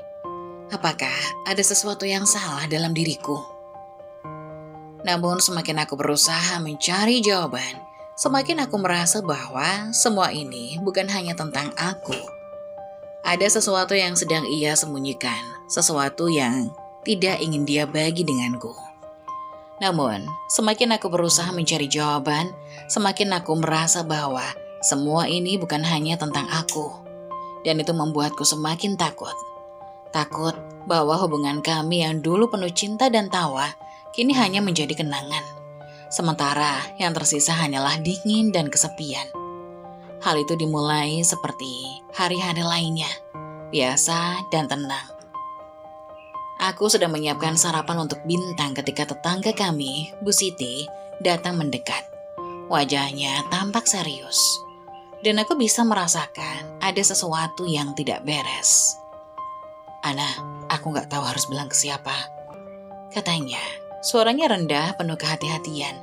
Apakah ada sesuatu yang salah dalam diriku? Namun semakin aku berusaha mencari jawaban, semakin aku merasa bahwa semua ini bukan hanya tentang aku. Ada sesuatu yang sedang ia sembunyikan, sesuatu yang tidak ingin dia bagi denganku. Namun, semakin aku berusaha mencari jawaban, semakin aku merasa bahwa semua ini bukan hanya tentang aku. Dan itu membuatku semakin takut. Takut bahwa hubungan kami yang dulu penuh cinta dan tawa, kini hanya menjadi kenangan. Sementara yang tersisa hanyalah dingin dan kesepian. Hal itu dimulai seperti hari-hari lainnya, biasa dan tenang. Aku sedang menyiapkan sarapan untuk Bintang ketika tetangga kami, Bu Siti, datang mendekat. Wajahnya tampak serius, dan aku bisa merasakan ada sesuatu yang tidak beres. "Ana, aku gak tahu harus bilang ke siapa," katanya. Suaranya rendah, penuh kehati-hatian,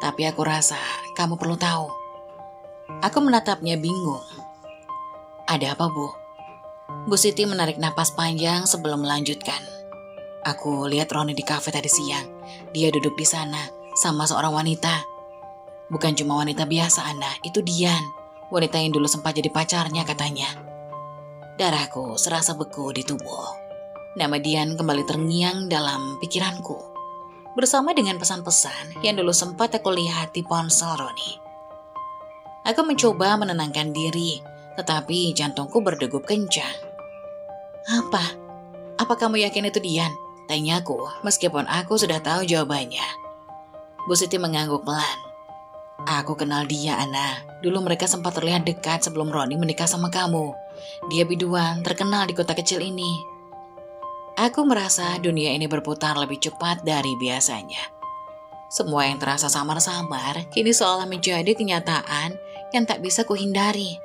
tapi aku rasa kamu perlu tahu. Aku menatapnya bingung. "Ada apa, Bu?" Bu Siti menarik napas panjang sebelum melanjutkan. "Aku lihat Roni di kafe tadi siang. Dia duduk di sana sama seorang wanita. Bukan cuma wanita biasa, Ana. Itu Dian, wanita yang dulu sempat jadi pacarnya katanya." Darahku serasa beku di tubuh. Nama Dian kembali terngiang dalam pikiranku, bersama dengan pesan-pesan yang dulu sempat aku lihat di ponsel Roni. Aku mencoba menenangkan diri, tetapi jantungku berdegup kencang. Apa? Apa kamu yakin itu Dian?" tanyaku, meskipun aku sudah tahu jawabannya. Bu Siti mengangguk pelan. "Aku kenal dia, Ana. Dulu mereka sempat terlihat dekat sebelum Roni menikah sama kamu. Dia biduan terkenal di kota kecil ini. Aku merasa dunia ini berputar lebih cepat dari biasanya. Semua yang terasa samar-samar kini seolah menjadi kenyataan yang tak bisa kuhindari.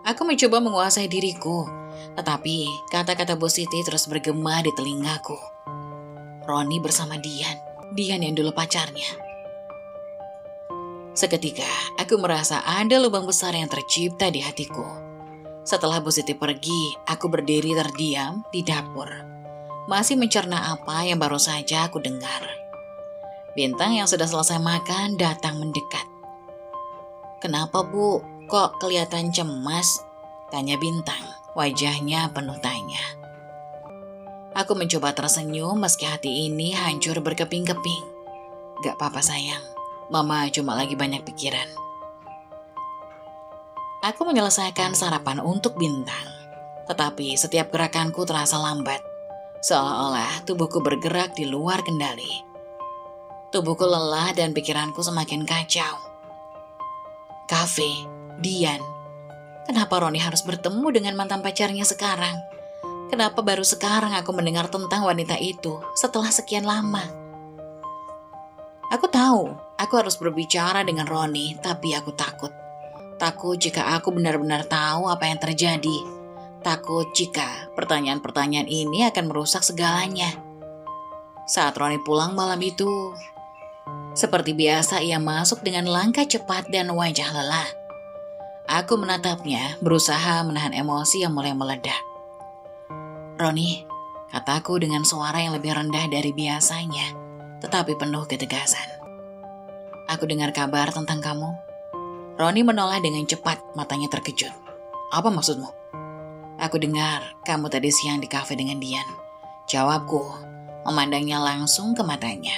Aku mencoba menguasai diriku, tetapi kata-kata Bu Siti terus bergema di telingaku. Roni bersama Dian yang dulu pacarnya. Seketika, aku merasa ada lubang besar yang tercipta di hatiku. Setelah Bu Siti pergi, aku berdiri terdiam di dapur, masih mencerna apa yang baru saja aku dengar. Bintang yang sudah selesai makan datang mendekat. "Kenapa, Bu? Kok kelihatan cemas?" tanya Bintang, wajahnya penuh tanya. Aku mencoba tersenyum meski hati ini hancur berkeping-keping. "Gak apa-apa sayang, Mama cuma lagi banyak pikiran." Aku menyelesaikan sarapan untuk Bintang, tetapi setiap gerakanku terasa lambat, seolah-olah tubuhku bergerak di luar kendali. Tubuhku lelah dan pikiranku semakin kacau. Kafe, Dian. Kenapa Roni harus bertemu dengan mantan pacarnya sekarang? Kenapa baru sekarang aku mendengar tentang wanita itu setelah sekian lama? Aku tahu, aku harus berbicara dengan Roni, tapi aku takut. Takut jika aku benar-benar tahu apa yang terjadi. Takut jika pertanyaan-pertanyaan ini akan merusak segalanya. Saat Roni pulang malam itu, seperti biasa ia masuk dengan langkah cepat dan wajah lelah. Aku menatapnya, berusaha menahan emosi yang mulai meledak. "Roni," kataku dengan suara yang lebih rendah dari biasanya, tetapi penuh ketegasan. "Aku dengar kabar tentang kamu." Roni menoleh dengan cepat, matanya terkejut. "Apa maksudmu?" "Aku dengar kamu tadi siang di kafe dengan Dian," jawabku, memandangnya langsung ke matanya.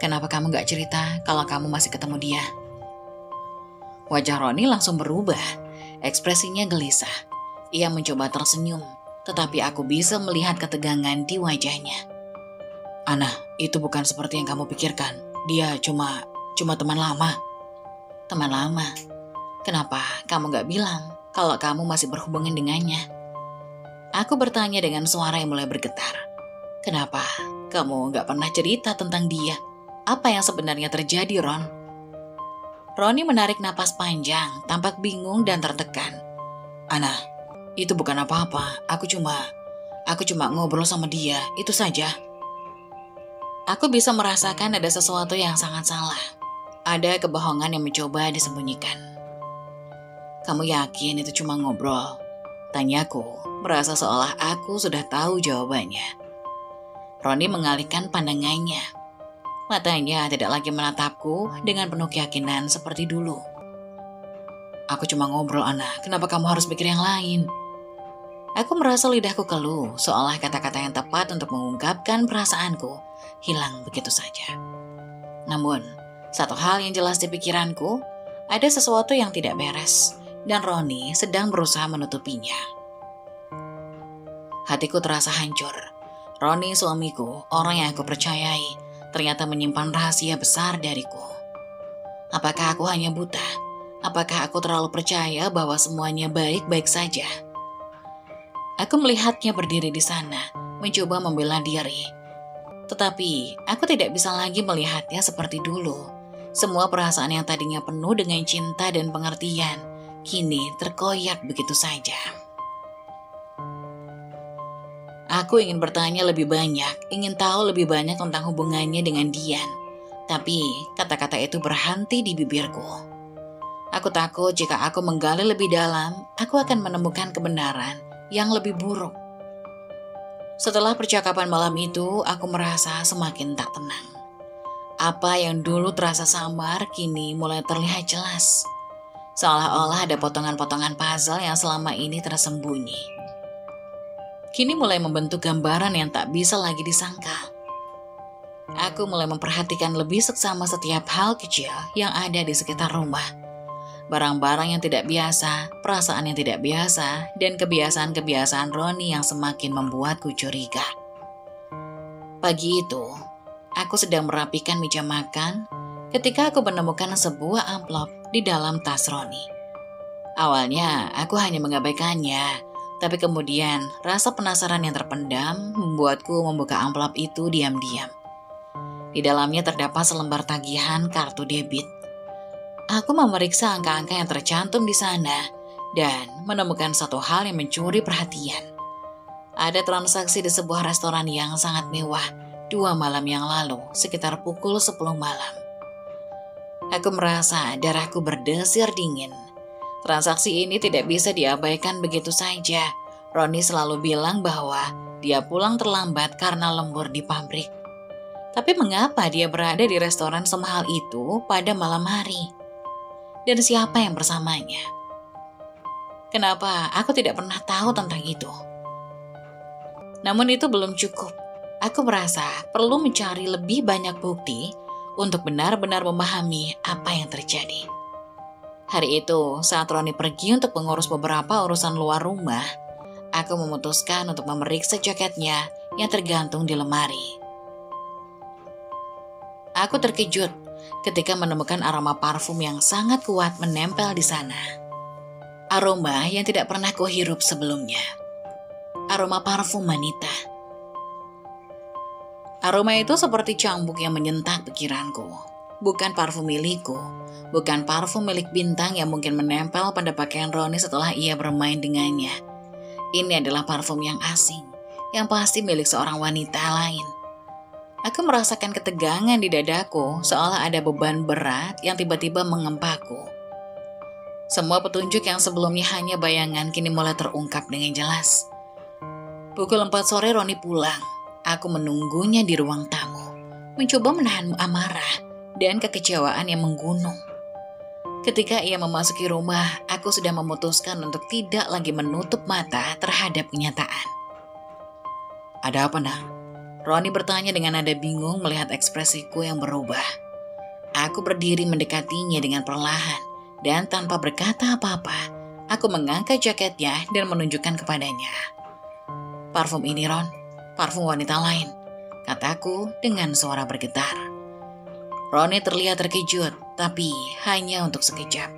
"Kenapa kamu gak cerita kalau kamu masih ketemu dia?" Wajah Roni langsung berubah, ekspresinya gelisah. Ia mencoba tersenyum, tetapi aku bisa melihat ketegangan di wajahnya. "Ana, itu bukan seperti yang kamu pikirkan. Dia cuma teman lama." "Teman lama? Kenapa kamu gak bilang kalau kamu masih berhubungan dengannya?" Aku bertanya dengan suara yang mulai bergetar. "Kenapa kamu gak pernah cerita tentang dia? Apa yang sebenarnya terjadi, Ron?" Roni menarik napas panjang, tampak bingung dan tertekan. "Ana, itu bukan apa-apa. Aku cuma ngobrol sama dia, itu saja." Aku bisa merasakan ada sesuatu yang sangat salah. Ada kebohongan yang mencoba disembunyikan. "Kamu yakin itu cuma ngobrol?" tanyaku, merasa seolah aku sudah tahu jawabannya. Roni mengalihkan pandangannya. Matanya tidak lagi menatapku dengan penuh keyakinan seperti dulu. "Aku cuma ngobrol, Ana. Kenapa kamu harus pikir yang lain?" Aku merasa lidahku keluh, seolah kata-kata yang tepat untuk mengungkapkan perasaanku hilang begitu saja. Namun, satu hal yang jelas di pikiranku, ada sesuatu yang tidak beres, dan Roni sedang berusaha menutupinya. Hatiku terasa hancur. Roni, suamiku, orang yang aku percayai, ternyata menyimpan rahasia besar dariku. Apakah aku hanya buta? Apakah aku terlalu percaya bahwa semuanya baik-baik saja? Aku melihatnya berdiri di sana, mencoba membela diri. Tetapi, aku tidak bisa lagi melihatnya seperti dulu. Semua perasaan yang tadinya penuh dengan cinta dan pengertian, kini terkoyak begitu saja. Aku ingin bertanya lebih banyak, ingin tahu lebih banyak tentang hubungannya dengan Dian. Tapi, kata-kata itu berhenti di bibirku. Aku takut jika aku menggali lebih dalam, aku akan menemukan kebenaran yang lebih buruk. Setelah percakapan malam itu, aku merasa semakin tak tenang. Apa yang dulu terasa samar kini mulai terlihat jelas. Seolah-olah ada potongan-potongan puzzle yang selama ini tersembunyi. Kini mulai membentuk gambaran yang tak bisa lagi disangka. Aku mulai memperhatikan lebih seksama setiap hal kecil yang ada di sekitar rumah. Barang-barang yang tidak biasa, perasaan yang tidak biasa, dan kebiasaan-kebiasaan Roni yang semakin membuatku curiga. Pagi itu, aku sedang merapikan meja makan ketika aku menemukan sebuah amplop di dalam tas Roni. Awalnya aku hanya mengabaikannya, tapi kemudian rasa penasaran yang terpendam membuatku membuka amplop itu diam-diam. Di dalamnya terdapat selembar tagihan kartu debit. Aku memeriksa angka-angka yang tercantum di sana dan menemukan satu hal yang mencuri perhatian. Ada transaksi di sebuah restoran yang sangat mewah 2 malam yang lalu, sekitar pukul 10 malam. Aku merasa darahku berdesir dingin. Transaksi ini tidak bisa diabaikan begitu saja. Roni selalu bilang bahwa dia pulang terlambat karena lembur di pabrik. Tapi mengapa dia berada di restoran semahal itu pada malam hari? Dan siapa yang bersamanya? Kenapa aku tidak pernah tahu tentang itu? Namun itu belum cukup. Aku merasa perlu mencari lebih banyak bukti untuk benar-benar memahami apa yang terjadi. Hari itu, saat Roni pergi untuk mengurus beberapa urusan luar rumah, aku memutuskan untuk memeriksa jaketnya yang tergantung di lemari. Aku terkejut ketika menemukan aroma parfum yang sangat kuat menempel di sana. Aroma yang tidak pernah kuhirup sebelumnya. Aroma parfum wanita. Aroma itu seperti cambuk yang menyentak pikiranku. Bukan parfum milikku, bukan parfum milik Bintang yang mungkin menempel pada pakaian Roni setelah ia bermain dengannya. Ini adalah parfum yang asing, yang pasti milik seorang wanita lain. Aku merasakan ketegangan di dadaku, seolah ada beban berat yang tiba-tiba mengempakku. Semua petunjuk yang sebelumnya hanya bayangan kini mulai terungkap dengan jelas. Pukul 4 sore Roni pulang. Aku menunggunya di ruang tamu, mencoba menahan amarah dan kekecewaan yang menggunung. Ketika ia memasuki rumah, aku sudah memutuskan untuk tidak lagi menutup mata terhadap kenyataan. Ada apa, Nak? Roni bertanya dengan nada bingung melihat ekspresiku yang berubah. Aku berdiri mendekatinya dengan perlahan, dan tanpa berkata apa-apa, aku mengangkat jaketnya dan menunjukkan kepadanya. Parfum ini, Ron, parfum wanita lain, kataku dengan suara bergetar. Roni terlihat terkejut, tapi hanya untuk sekejap.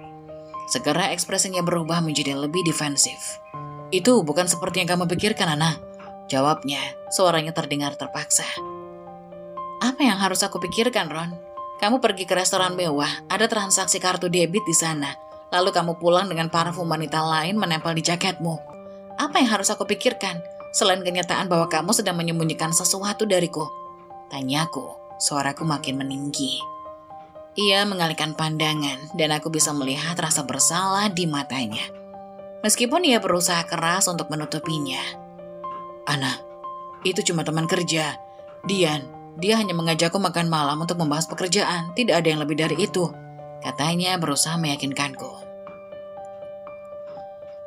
Segera ekspresinya berubah menjadi lebih defensif. Itu bukan seperti yang kamu pikirkan, Ana. Jawabnya, suaranya terdengar terpaksa. Apa yang harus aku pikirkan, Ron? Kamu pergi ke restoran mewah, ada transaksi kartu debit di sana. Lalu kamu pulang dengan parfum wanita lain menempel di jaketmu. Apa yang harus aku pikirkan, selain kenyataan bahwa kamu sedang menyembunyikan sesuatu dariku? Tanyaku. Suaraku makin meninggi. Ia mengalihkan pandangan dan aku bisa melihat rasa bersalah di matanya. Meskipun ia berusaha keras untuk menutupinya. Ana, itu cuma teman kerja. Dia hanya mengajakku makan malam untuk membahas pekerjaan. Tidak ada yang lebih dari itu, katanya berusaha meyakinkanku.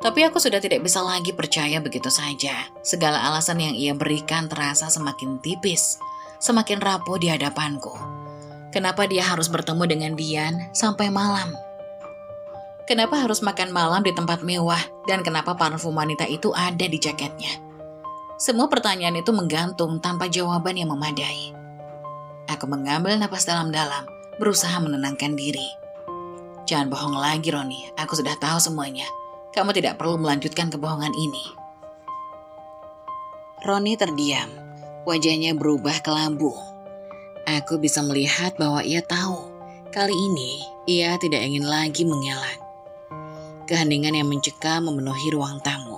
Tapi aku sudah tidak bisa lagi percaya begitu saja. Segala alasan yang ia berikan terasa semakin tipis, semakin rapuh di hadapanku. Kenapa dia harus bertemu dengan Dian sampai malam? Kenapa harus makan malam di tempat mewah? Dan kenapa parfum wanita itu ada di jaketnya? Semua pertanyaan itu menggantung tanpa jawaban yang memadai. Aku mengambil napas dalam-dalam, berusaha menenangkan diri. Jangan bohong lagi, Roni. Aku sudah tahu semuanya. Kamu tidak perlu melanjutkan kebohongan ini. Roni terdiam. Wajahnya berubah kelambu. Aku bisa melihat bahwa ia tahu. Kali ini, ia tidak ingin lagi mengelak. Keheningan yang mencekam memenuhi ruang tamu.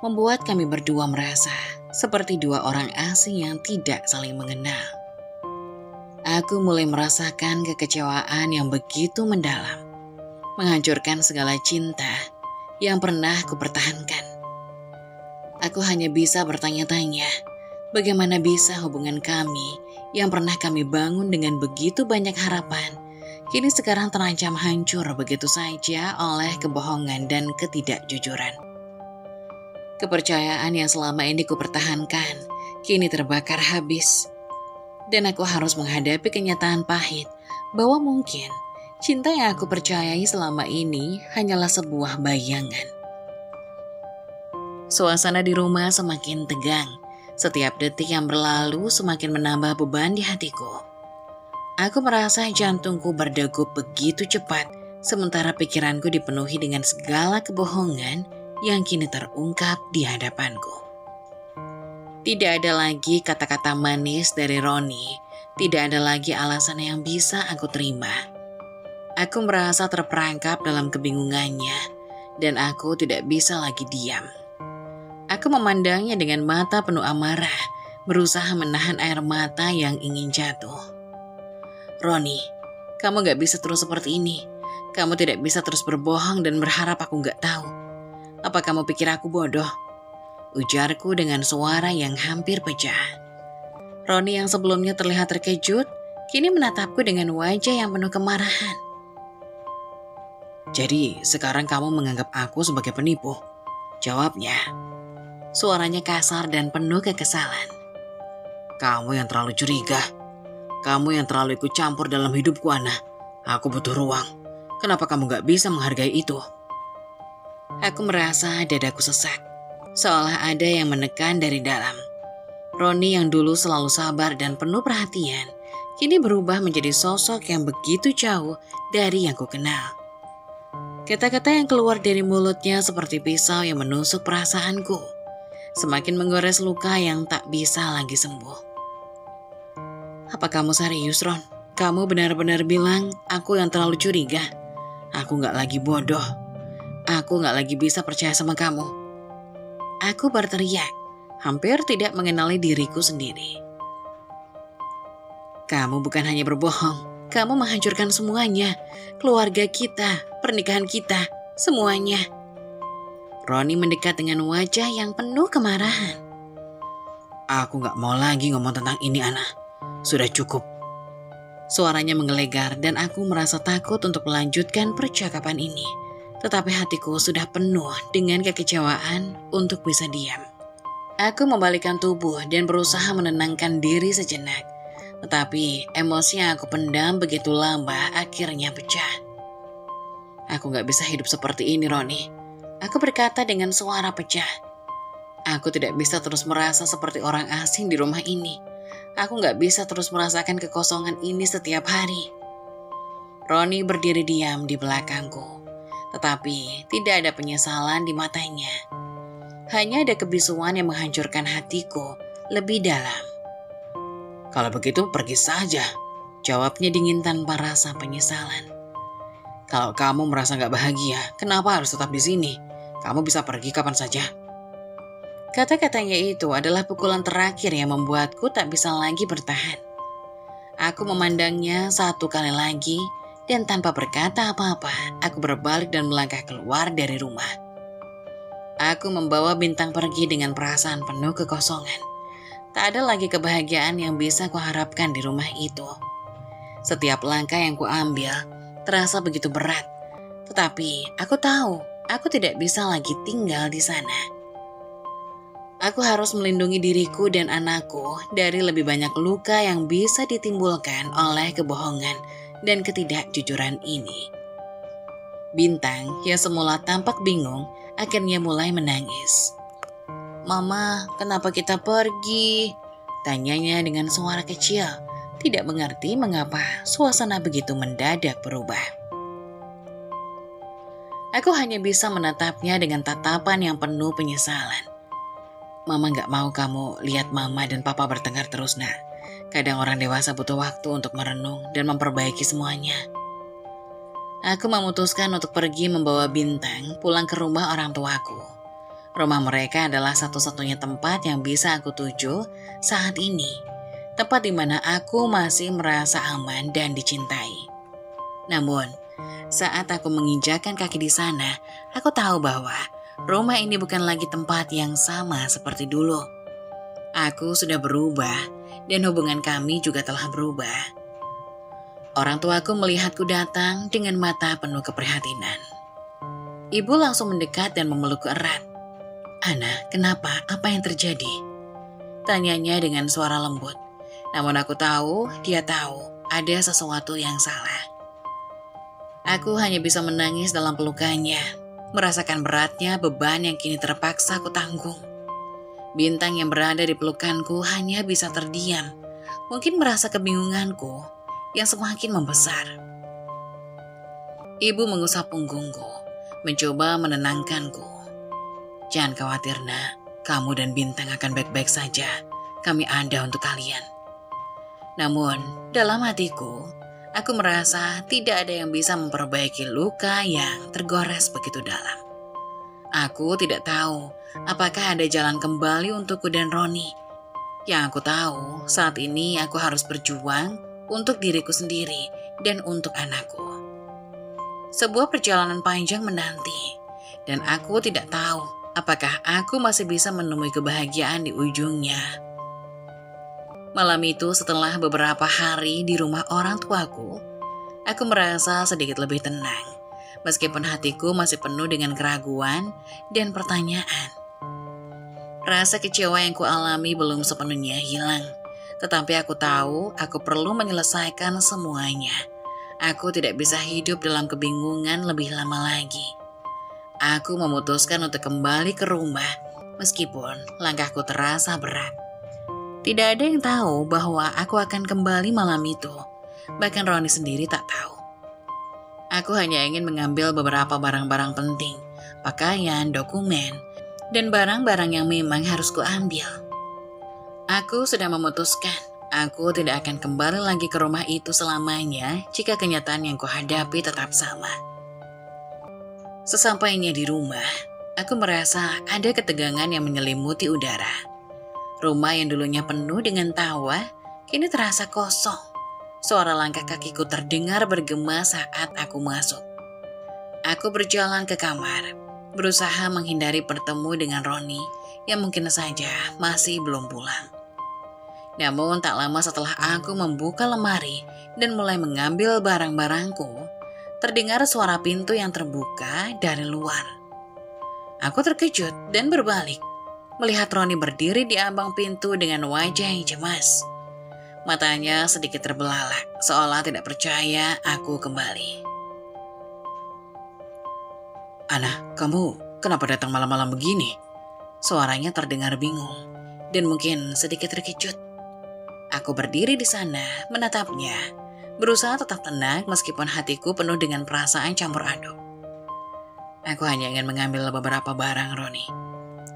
Membuat kami berdua merasa seperti dua orang asing yang tidak saling mengenal. Aku mulai merasakan kekecewaan yang begitu mendalam. Menghancurkan segala cinta yang pernah kupertahankan. Aku hanya bisa bertanya-tanya, bagaimana bisa hubungan kami yang pernah kami bangun dengan begitu banyak harapan, kini sekarang terancam hancur begitu saja oleh kebohongan dan ketidakjujuran. Kepercayaan yang selama ini kupertahankan, kini terbakar habis. Dan aku harus menghadapi kenyataan pahit bahwa mungkin cinta yang aku percayai selama ini hanyalah sebuah bayangan. Suasana di rumah semakin tegang. Setiap detik yang berlalu semakin menambah beban di hatiku. Aku merasa jantungku berdegup begitu cepat sementara pikiranku dipenuhi dengan segala kebohongan yang kini terungkap di hadapanku. Tidak ada lagi kata-kata manis dari Roni, tidak ada lagi alasan yang bisa aku terima. Aku merasa terperangkap dalam kebingungannya, dan aku tidak bisa lagi diam. Aku memandangnya dengan mata penuh amarah, berusaha menahan air mata yang ingin jatuh. Roni, kamu gak bisa terus seperti ini. Kamu tidak bisa terus berbohong dan berharap aku gak tahu. Apa kamu pikir aku bodoh? Ujarku dengan suara yang hampir pecah. Roni yang sebelumnya terlihat terkejut, kini menatapku dengan wajah yang penuh kemarahan. Jadi sekarang kamu menganggap aku sebagai penipu? Jawabnya. Suaranya kasar dan penuh kekesalan. Kamu yang terlalu curiga. Kamu yang terlalu ikut campur dalam hidupku, Ana. Aku butuh ruang. Kenapa kamu gak bisa menghargai itu? Aku merasa dadaku sesak, seolah ada yang menekan dari dalam. Roni yang dulu selalu sabar dan penuh perhatian, kini berubah menjadi sosok yang begitu jauh dari yang kukenal. Kata-kata yang keluar dari mulutnya seperti pisau yang menusuk perasaanku, semakin menggores luka yang tak bisa lagi sembuh. Apa kamu serius, Ron? Kamu benar-benar bilang aku yang terlalu curiga? Aku gak lagi bodoh. Aku gak lagi bisa percaya sama kamu. Aku berteriak, hampir tidak mengenali diriku sendiri. Kamu bukan hanya berbohong, kamu menghancurkan semuanya. Keluarga kita, pernikahan kita, semuanya. Roni mendekat dengan wajah yang penuh kemarahan. Aku gak mau lagi ngomong tentang ini, Ana. Sudah cukup. Suaranya menggelegar dan aku merasa takut untuk melanjutkan percakapan ini. Tetapi hatiku sudah penuh dengan kekecewaan untuk bisa diam. Aku membalikkan tubuh dan berusaha menenangkan diri sejenak. Tetapi emosi yang aku pendam begitu lama akhirnya pecah. Aku gak bisa hidup seperti ini, Roni. Aku berkata dengan suara pecah. Aku tidak bisa terus merasa seperti orang asing di rumah ini. Aku gak bisa terus merasakan kekosongan ini setiap hari. Roni berdiri diam di belakangku. Tetapi tidak ada penyesalan di matanya. Hanya ada kebisuan yang menghancurkan hatiku lebih dalam. Kalau begitu pergi saja, jawabnya dingin tanpa rasa penyesalan. Kalau kamu merasa gak bahagia, kenapa harus tetap di sini? Kamu bisa pergi kapan saja. Kata-katanya itu adalah pukulan terakhir yang membuatku tak bisa lagi bertahan. Aku memandangnya satu kali lagi dan tanpa berkata apa-apa, aku berbalik dan melangkah keluar dari rumah. Aku membawa Bintang pergi dengan perasaan penuh kekosongan. Tak ada lagi kebahagiaan yang bisa kuharapkan di rumah itu. Setiap langkah yang kuambil terasa begitu berat. Tetapi aku tahu aku tidak bisa lagi tinggal di sana. Aku harus melindungi diriku dan anakku dari lebih banyak luka yang bisa ditimbulkan oleh kebohongan dan ketidakjujuran ini. Bintang yang semula tampak bingung akhirnya mulai menangis. Mama, kenapa kita pergi? Tanyanya dengan suara kecil, tidak mengerti mengapa suasana begitu mendadak berubah. Aku hanya bisa menatapnya dengan tatapan yang penuh penyesalan. Mama gak mau kamu lihat mama dan papa bertengkar terus, nak. Kadang orang dewasa butuh waktu untuk merenung dan memperbaiki semuanya. Aku memutuskan untuk pergi membawa Bintang pulang ke rumah orang tuaku. Rumah mereka adalah satu-satunya tempat yang bisa aku tuju saat ini. Tempat di mana aku masih merasa aman dan dicintai. Namun, saat aku menginjakan kaki di sana, aku tahu bahwa rumah ini bukan lagi tempat yang sama seperti dulu. Aku sudah berubah dan hubungan kami juga telah berubah. Orang tuaku melihatku datang dengan mata penuh keprihatinan. Ibu langsung mendekat dan memelukku erat. Ana, kenapa? Apa yang terjadi? Tanyanya dengan suara lembut. Namun aku tahu, dia tahu ada sesuatu yang salah. Aku hanya bisa menangis dalam pelukannya, merasakan beratnya beban yang kini terpaksa aku tanggung. Bintang yang berada di pelukanku hanya bisa terdiam, mungkin merasa kebingunganku yang semakin membesar. Ibu mengusap punggungku, mencoba menenangkanku. Jangan khawatir nak, kamu dan Bintang akan baik-baik saja. Kami ada untuk kalian. Namun, dalam hatiku, aku merasa tidak ada yang bisa memperbaiki luka yang tergores begitu dalam. Aku tidak tahu apakah ada jalan kembali untukku dan Roni. Yang aku tahu, saat ini aku harus berjuang untuk diriku sendiri dan untuk anakku. Sebuah perjalanan panjang menanti, dan aku tidak tahu apakah aku masih bisa menemui kebahagiaan di ujungnya. Malam itu setelah beberapa hari di rumah orang tuaku, aku merasa sedikit lebih tenang, meskipun hatiku masih penuh dengan keraguan dan pertanyaan. Rasa kecewa yang kualami belum sepenuhnya hilang, tetapi aku tahu aku perlu menyelesaikan semuanya. Aku tidak bisa hidup dalam kebingungan lebih lama lagi. Aku memutuskan untuk kembali ke rumah, meskipun langkahku terasa berat. Tidak ada yang tahu bahwa aku akan kembali malam itu. Bahkan Roni sendiri tak tahu. Aku hanya ingin mengambil beberapa barang-barang penting, pakaian, dokumen, dan barang-barang yang memang harus kuambil. Aku sudah memutuskan, aku tidak akan kembali lagi ke rumah itu selamanya jika kenyataan yang kuhadapi tetap sama. Sesampainya di rumah, aku merasa ada ketegangan yang menyelimuti udara. Rumah yang dulunya penuh dengan tawa, kini terasa kosong. Suara langkah kakiku terdengar bergema saat aku masuk. Aku berjalan ke kamar, berusaha menghindari bertemu dengan Roni yang mungkin saja masih belum pulang. Namun tak lama setelah aku membuka lemari dan mulai mengambil barang-barangku, terdengar suara pintu yang terbuka dari luar. Aku terkejut dan berbalik, melihat Roni berdiri di ambang pintu dengan wajah yang cemas. Matanya sedikit terbelalak, seolah tidak percaya aku kembali. "Ana, kamu kenapa datang malam-malam begini?" Suaranya terdengar bingung dan mungkin sedikit terkejut. Aku berdiri di sana, menatapnya, berusaha tetap tenang meskipun hatiku penuh dengan perasaan campur aduk. "Aku hanya ingin mengambil beberapa barang, Roni,"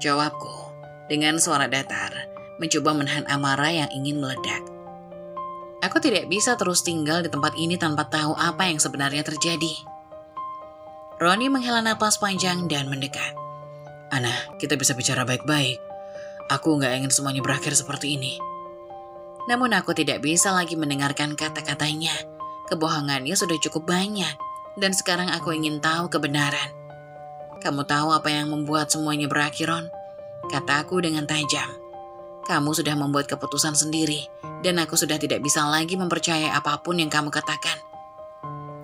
jawabku dengan suara datar, mencoba menahan amarah yang ingin meledak. Aku tidak bisa terus tinggal di tempat ini tanpa tahu apa yang sebenarnya terjadi. Roni menghela napas panjang dan mendekat. "Ana, kita bisa bicara baik-baik. Aku nggak ingin semuanya berakhir seperti ini." Namun aku tidak bisa lagi mendengarkan kata-katanya. Kebohongannya sudah cukup banyak, dan sekarang aku ingin tahu kebenaran. "Kamu tahu apa yang membuat semuanya berakhir, Ron?" kataku dengan tajam. "Kamu sudah membuat keputusan sendiri, dan aku sudah tidak bisa lagi mempercayai apapun yang kamu katakan."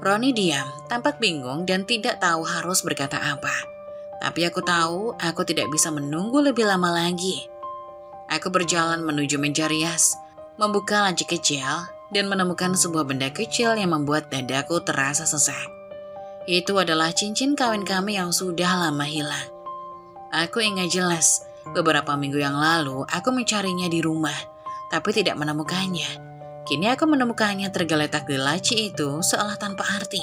Roni diam, tampak bingung dan tidak tahu harus berkata apa. Tapi aku tahu aku tidak bisa menunggu lebih lama lagi. Aku berjalan menuju meja rias, membuka laci kecil, dan menemukan sebuah benda kecil yang membuat dadaku terasa sesak. Itu adalah cincin kawin kami yang sudah lama hilang. Aku ingat jelas, beberapa minggu yang lalu aku mencarinya di rumah, tapi tidak menemukannya. Kini aku menemukannya tergeletak di laci itu seolah tanpa arti.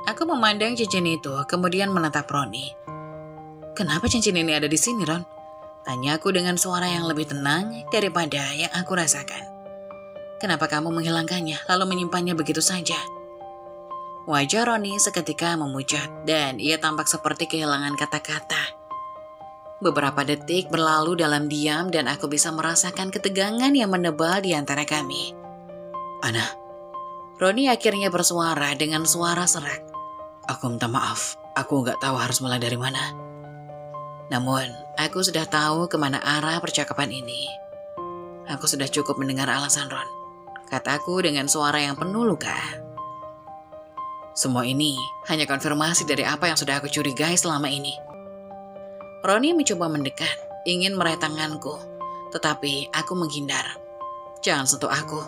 Aku memandang cincin itu, kemudian menatap Roni. "Kenapa cincin ini ada di sini, Ron?" tanyaku dengan suara yang lebih tenang daripada yang aku rasakan. "Kenapa kamu menghilangkannya lalu menyimpannya begitu saja?" Wajah Roni seketika memucat dan ia tampak seperti kehilangan kata-kata. Beberapa detik berlalu dalam diam dan aku bisa merasakan ketegangan yang menebal di antara kami. "Ana," Roni akhirnya bersuara dengan suara serak. "Aku minta maaf, aku nggak tahu harus mulai dari mana." Namun, aku sudah tahu kemana arah percakapan ini. "Aku sudah cukup mendengar alasan Ron," kataku dengan suara yang penuh luka. "Semua ini hanya konfirmasi dari apa yang sudah aku curigai selama ini." Roni mencoba mendekat, ingin meraih tanganku, tetapi aku menghindar. "Jangan sentuh aku,"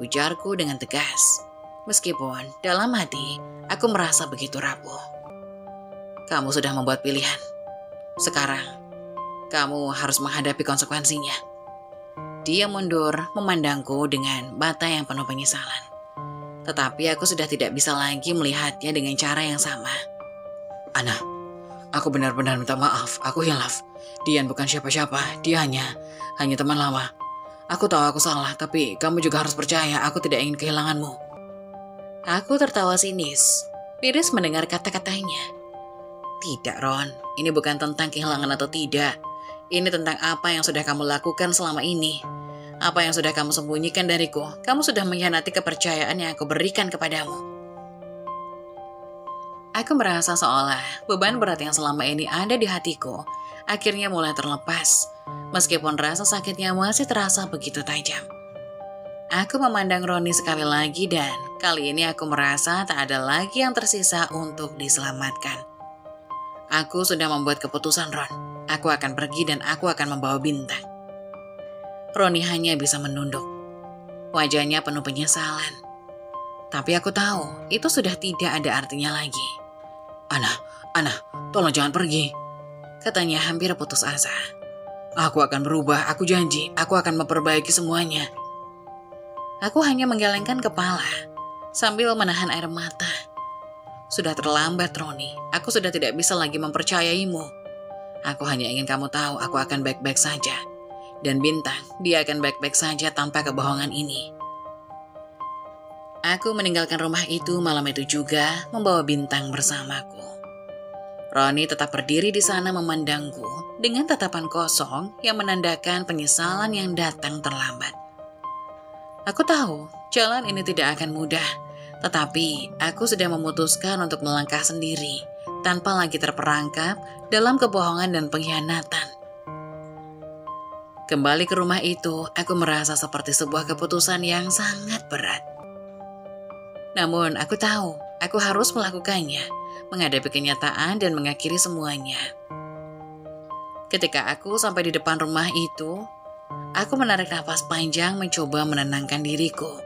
ujarku dengan tegas. Meskipun dalam hati, aku merasa begitu rapuh. "Kamu sudah membuat pilihan. Sekarang, kamu harus menghadapi konsekuensinya." Dia mundur memandangku dengan mata yang penuh penyesalan. Tetapi aku sudah tidak bisa lagi melihatnya dengan cara yang sama. Ana, aku benar-benar minta maaf. Aku hilaf. Dian bukan siapa-siapa. Dia hanya teman lama. Aku tahu aku salah, tapi kamu juga harus percaya aku tidak ingin kehilanganmu. Aku tertawa sinis. Iris mendengar kata-katanya. Tidak, Ron. Ini bukan tentang kehilangan atau tidak. Ini tentang apa yang sudah kamu lakukan selama ini. Apa yang sudah kamu sembunyikan dariku. Kamu sudah mengkhianati kepercayaan yang aku berikan kepadamu. Aku merasa seolah beban berat yang selama ini ada di hatiku akhirnya mulai terlepas. Meskipun rasa sakitnya masih terasa begitu tajam. Aku memandang Roni sekali lagi dan kali ini aku merasa tak ada lagi yang tersisa untuk diselamatkan. Aku sudah membuat keputusan, Ron. Aku akan pergi dan aku akan membawa Bintang. Roni hanya bisa menunduk. Wajahnya penuh penyesalan. Tapi aku tahu itu sudah tidak ada artinya lagi. Ana, tolong jangan pergi. Katanya hampir putus asa. Aku akan berubah, aku janji. Aku akan memperbaiki semuanya. Aku hanya menggelengkan kepala sambil menahan air mata. Sudah terlambat, Roni. Aku sudah tidak bisa lagi mempercayaimu. Aku hanya ingin kamu tahu aku akan baik-baik saja. Dan Bintang, dia akan baik-baik saja tanpa kebohongan ini. Aku meninggalkan rumah itu malam itu juga membawa Bintang bersamaku. Roni tetap berdiri di sana memandangku dengan tatapan kosong yang menandakan penyesalan yang datang terlambat. Aku tahu jalan ini tidak akan mudah, tetapi aku sudah memutuskan untuk melangkah sendiri tanpa lagi terperangkap dalam kebohongan dan pengkhianatan. Kembali ke rumah itu, aku merasa seperti sebuah keputusan yang sangat berat. Namun aku tahu, aku harus melakukannya, menghadapi kenyataan dan mengakhiri semuanya. Ketika aku sampai di depan rumah itu, aku menarik nafas panjang mencoba menenangkan diriku.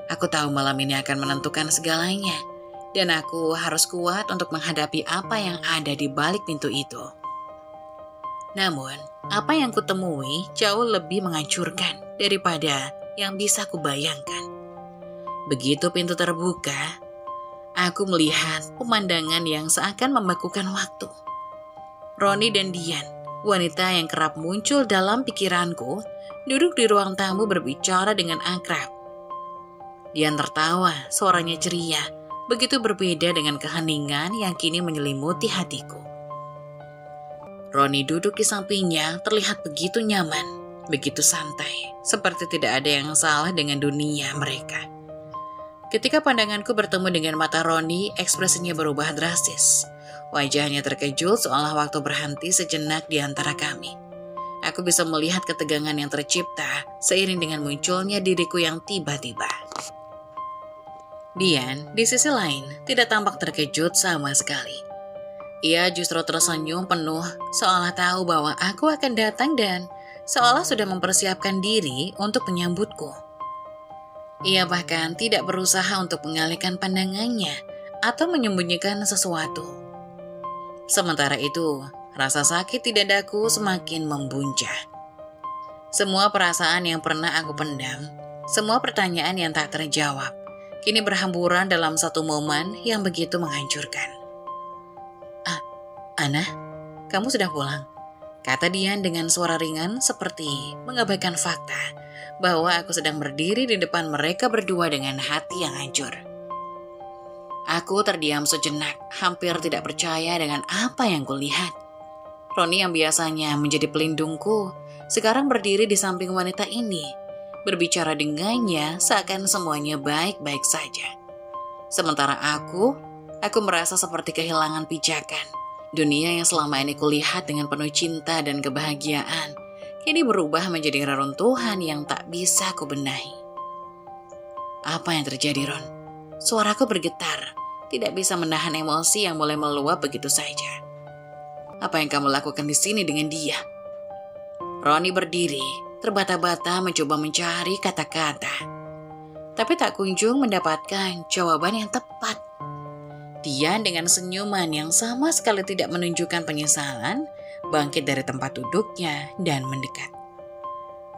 Aku tahu malam ini akan menentukan segalanya, dan aku harus kuat untuk menghadapi apa yang ada di balik pintu itu. Namun, apa yang kutemui jauh lebih menghancurkan daripada yang bisa kubayangkan. Begitu pintu terbuka, aku melihat pemandangan yang seakan membakukan waktu. Roni dan Dian, wanita yang kerap muncul dalam pikiranku, duduk di ruang tamu berbicara dengan akrab. Dian tertawa, suaranya ceria, begitu berbeda dengan keheningan yang kini menyelimuti hatiku. Roni duduk di sampingnya terlihat begitu nyaman, begitu santai, seperti tidak ada yang salah dengan dunia mereka. Ketika pandanganku bertemu dengan mata Roni, ekspresinya berubah drastis. Wajahnya terkejut seolah waktu berhenti sejenak di antara kami. Aku bisa melihat ketegangan yang tercipta seiring dengan munculnya diriku yang tiba-tiba. Dian, di sisi lain, tidak tampak terkejut sama sekali. Ia justru tersenyum penuh seolah tahu bahwa aku akan datang dan seolah sudah mempersiapkan diri untuk menyambutku. Ia bahkan tidak berusaha untuk mengalihkan pandangannya atau menyembunyikan sesuatu. Sementara itu, rasa sakit di dadaku semakin membuncah. Semua perasaan yang pernah aku pendam, semua pertanyaan yang tak terjawab, kini berhamburan dalam satu momen yang begitu menghancurkan. Ana, kamu sudah pulang? Kata Dian dengan suara ringan seperti mengabaikan fakta bahwa aku sedang berdiri di depan mereka berdua dengan hati yang hancur. Aku terdiam sejenak, hampir tidak percaya dengan apa yang kulihat. Roni yang biasanya menjadi pelindungku, sekarang berdiri di samping wanita ini, berbicara dengannya seakan semuanya baik-baik saja. Sementara aku merasa seperti kehilangan pijakan. Dunia yang selama ini kulihat dengan penuh cinta dan kebahagiaan, kini berubah menjadi reruntuhan yang tak bisa kubenahi. Apa yang terjadi, Ron? Suaraku bergetar, tidak bisa menahan emosi yang mulai meluap begitu saja. Apa yang kamu lakukan di sini dengan dia? Roni berdiri, terbata-bata mencoba mencari kata-kata, tapi tak kunjung mendapatkan jawaban yang tepat. Dian dengan senyuman yang sama sekali tidak menunjukkan penyesalan, bangkit dari tempat duduknya dan mendekat.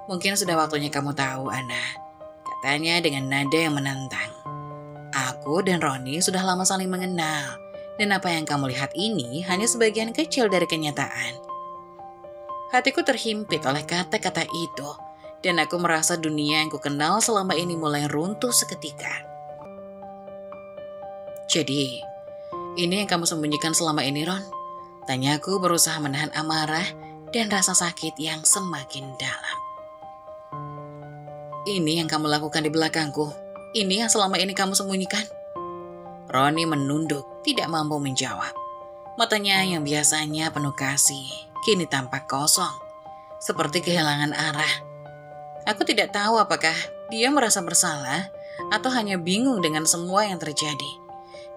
Mungkin sudah waktunya kamu tahu, Ana, katanya dengan nada yang menantang. Aku dan Roni sudah lama saling mengenal, dan apa yang kamu lihat ini hanya sebagian kecil dari kenyataan. Hatiku terhimpit oleh kata-kata itu, dan aku merasa dunia yang kukenal selama ini mulai runtuh seketika. Jadi, ini yang kamu sembunyikan selama ini, Ron? Tanyaku berusaha menahan amarah dan rasa sakit yang semakin dalam. Ini yang kamu lakukan di belakangku. Ini yang selama ini kamu sembunyikan. Roni menunduk, tidak mampu menjawab. Matanya yang biasanya penuh kasih, kini tampak kosong, seperti kehilangan arah. Aku tidak tahu apakah dia merasa bersalah atau hanya bingung dengan semua yang terjadi.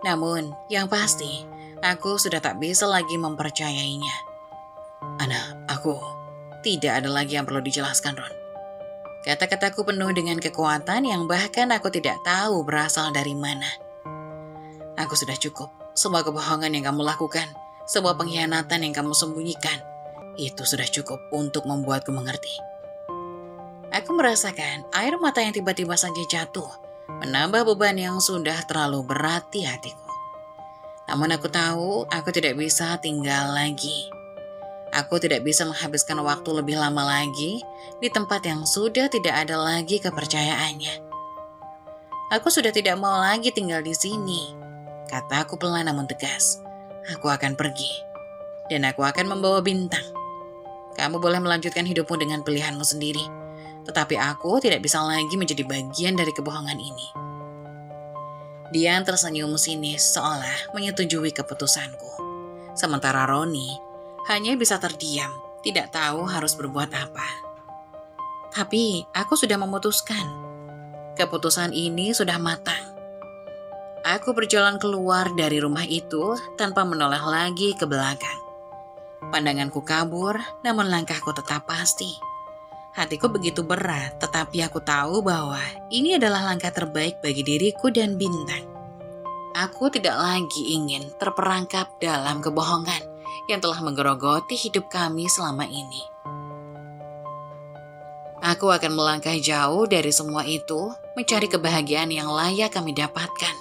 Namun, yang pasti, aku sudah tak bisa lagi mempercayainya. Ana, aku tidak ada lagi yang perlu dijelaskan, Ron. Kata-kataku penuh dengan kekuatan yang bahkan aku tidak tahu berasal dari mana. Aku sudah cukup. Semua kebohongan yang kamu lakukan, semua pengkhianatan yang kamu sembunyikan, itu sudah cukup untuk membuatku mengerti. Aku merasakan air mata yang tiba-tiba saja jatuh, menambah beban yang sudah terlalu berat di hatiku. Namun aku tahu aku tidak bisa tinggal lagi. Aku tidak bisa menghabiskan waktu lebih lama lagi di tempat yang sudah tidak ada lagi kepercayaannya. Aku sudah tidak mau lagi tinggal di sini, kataku pelan namun tegas. Aku akan pergi, dan aku akan membawa Bintang. Kamu boleh melanjutkan hidupmu dengan pilihanmu sendiri, tetapi aku tidak bisa lagi menjadi bagian dari kebohongan ini. Dia tersenyum sinis seolah menyetujui keputusanku. Sementara Roni hanya bisa terdiam, tidak tahu harus berbuat apa. Tapi aku sudah memutuskan. Keputusan ini sudah matang. Aku berjalan keluar dari rumah itu tanpa menoleh lagi ke belakang. Pandanganku kabur, namun langkahku tetap pasti. Hatiku begitu berat, tetapi aku tahu bahwa ini adalah langkah terbaik bagi diriku dan Bintang. Aku tidak lagi ingin terperangkap dalam kebohongan yang telah menggerogoti hidup kami selama ini. Aku akan melangkah jauh dari semua itu, mencari kebahagiaan yang layak kami dapatkan.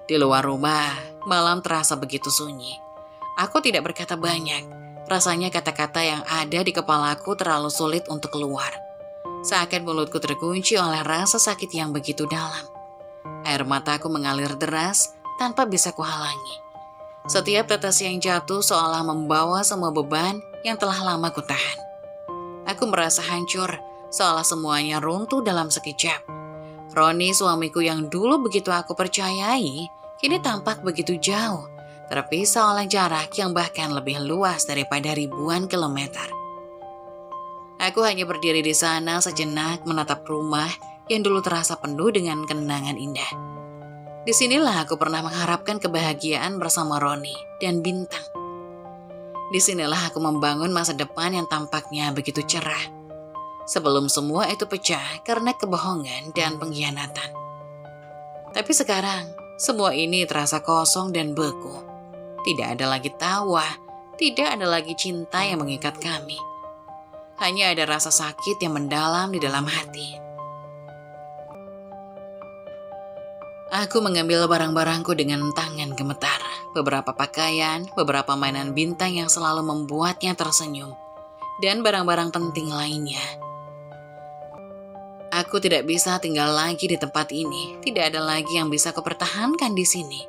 Di luar rumah, malam terasa begitu sunyi. Aku tidak berkata banyak. Rasanya kata-kata yang ada di kepalaku terlalu sulit untuk keluar. Seakan mulutku terkunci oleh rasa sakit yang begitu dalam. Air mataku mengalir deras tanpa bisa kuhalangi. Setiap tetes yang jatuh seolah membawa semua beban yang telah lama kutahan. Aku merasa hancur, seolah semuanya runtuh dalam sekejap. Roni, suamiku yang dulu begitu aku percayai, kini tampak begitu jauh, terpisah oleh jarak yang bahkan lebih luas daripada ribuan kilometer. Aku hanya berdiri di sana sejenak menatap rumah yang dulu terasa penuh dengan kenangan indah. Disinilah aku pernah mengharapkan kebahagiaan bersama Roni dan Bintang. Disinilah aku membangun masa depan yang tampaknya begitu cerah. Sebelum semua itu pecah karena kebohongan dan pengkhianatan. Tapi sekarang, semua ini terasa kosong dan beku. Tidak ada lagi tawa, tidak ada lagi cinta yang mengikat kami. Hanya ada rasa sakit yang mendalam di dalam hati. Aku mengambil barang-barangku dengan tangan gemetar. Beberapa pakaian, beberapa mainan Bintang yang selalu membuatnya tersenyum, dan barang-barang penting lainnya. Aku tidak bisa tinggal lagi di tempat ini. Tidak ada lagi yang bisa kupertahankan di sini.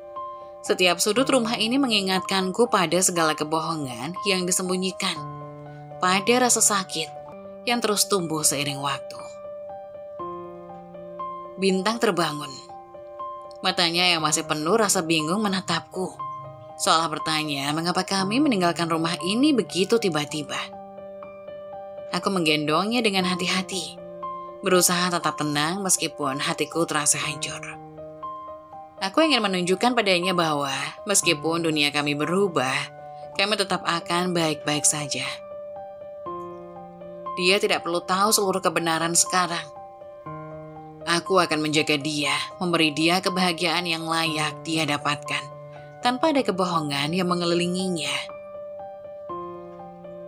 Setiap sudut rumah ini mengingatkanku pada segala kebohongan yang disembunyikan, pada rasa sakit yang terus tumbuh seiring waktu. Bintang terbangun. Matanya yang masih penuh rasa bingung menatapku, seolah bertanya mengapa kami meninggalkan rumah ini begitu tiba-tiba. Aku menggendongnya dengan hati-hati, berusaha tetap tenang meskipun hatiku terasa hancur. Aku ingin menunjukkan padanya bahwa meskipun dunia kami berubah, kami tetap akan baik-baik saja. Dia tidak perlu tahu seluruh kebenaran sekarang. Aku akan menjaga dia, memberi dia kebahagiaan yang layak dia dapatkan, tanpa ada kebohongan yang mengelilinginya.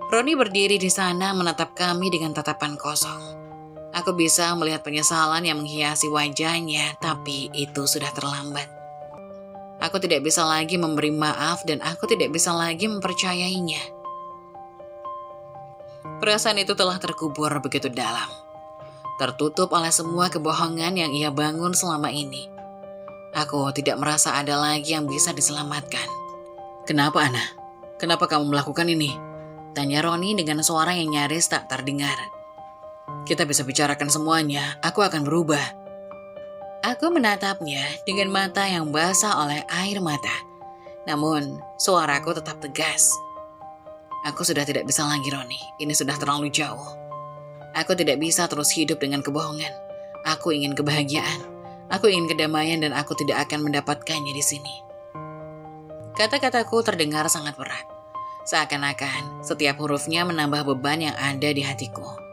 Roni berdiri di sana menatap kami dengan tatapan kosong. Aku bisa melihat penyesalan yang menghiasi wajahnya, tapi itu sudah terlambat. Aku tidak bisa lagi memberi maaf dan aku tidak bisa lagi mempercayainya. Perasaan itu telah terkubur begitu dalam, tertutup oleh semua kebohongan yang ia bangun selama ini. Aku tidak merasa ada lagi yang bisa diselamatkan. Kenapa, Ana? Kenapa kamu melakukan ini? Tanya Roni dengan suara yang nyaris tak terdengar. Kita bisa bicarakan semuanya, aku akan berubah. Aku menatapnya dengan mata yang basah oleh air mata. Namun, suaraku tetap tegas. Aku sudah tidak bisa lagi, Roni. Ini sudah terlalu jauh. Aku tidak bisa terus hidup dengan kebohongan. Aku ingin kebahagiaan. Aku ingin kedamaian dan aku tidak akan mendapatkannya di sini. Kata-kataku terdengar sangat berat. Seakan-akan setiap hurufnya menambah beban yang ada di hatiku.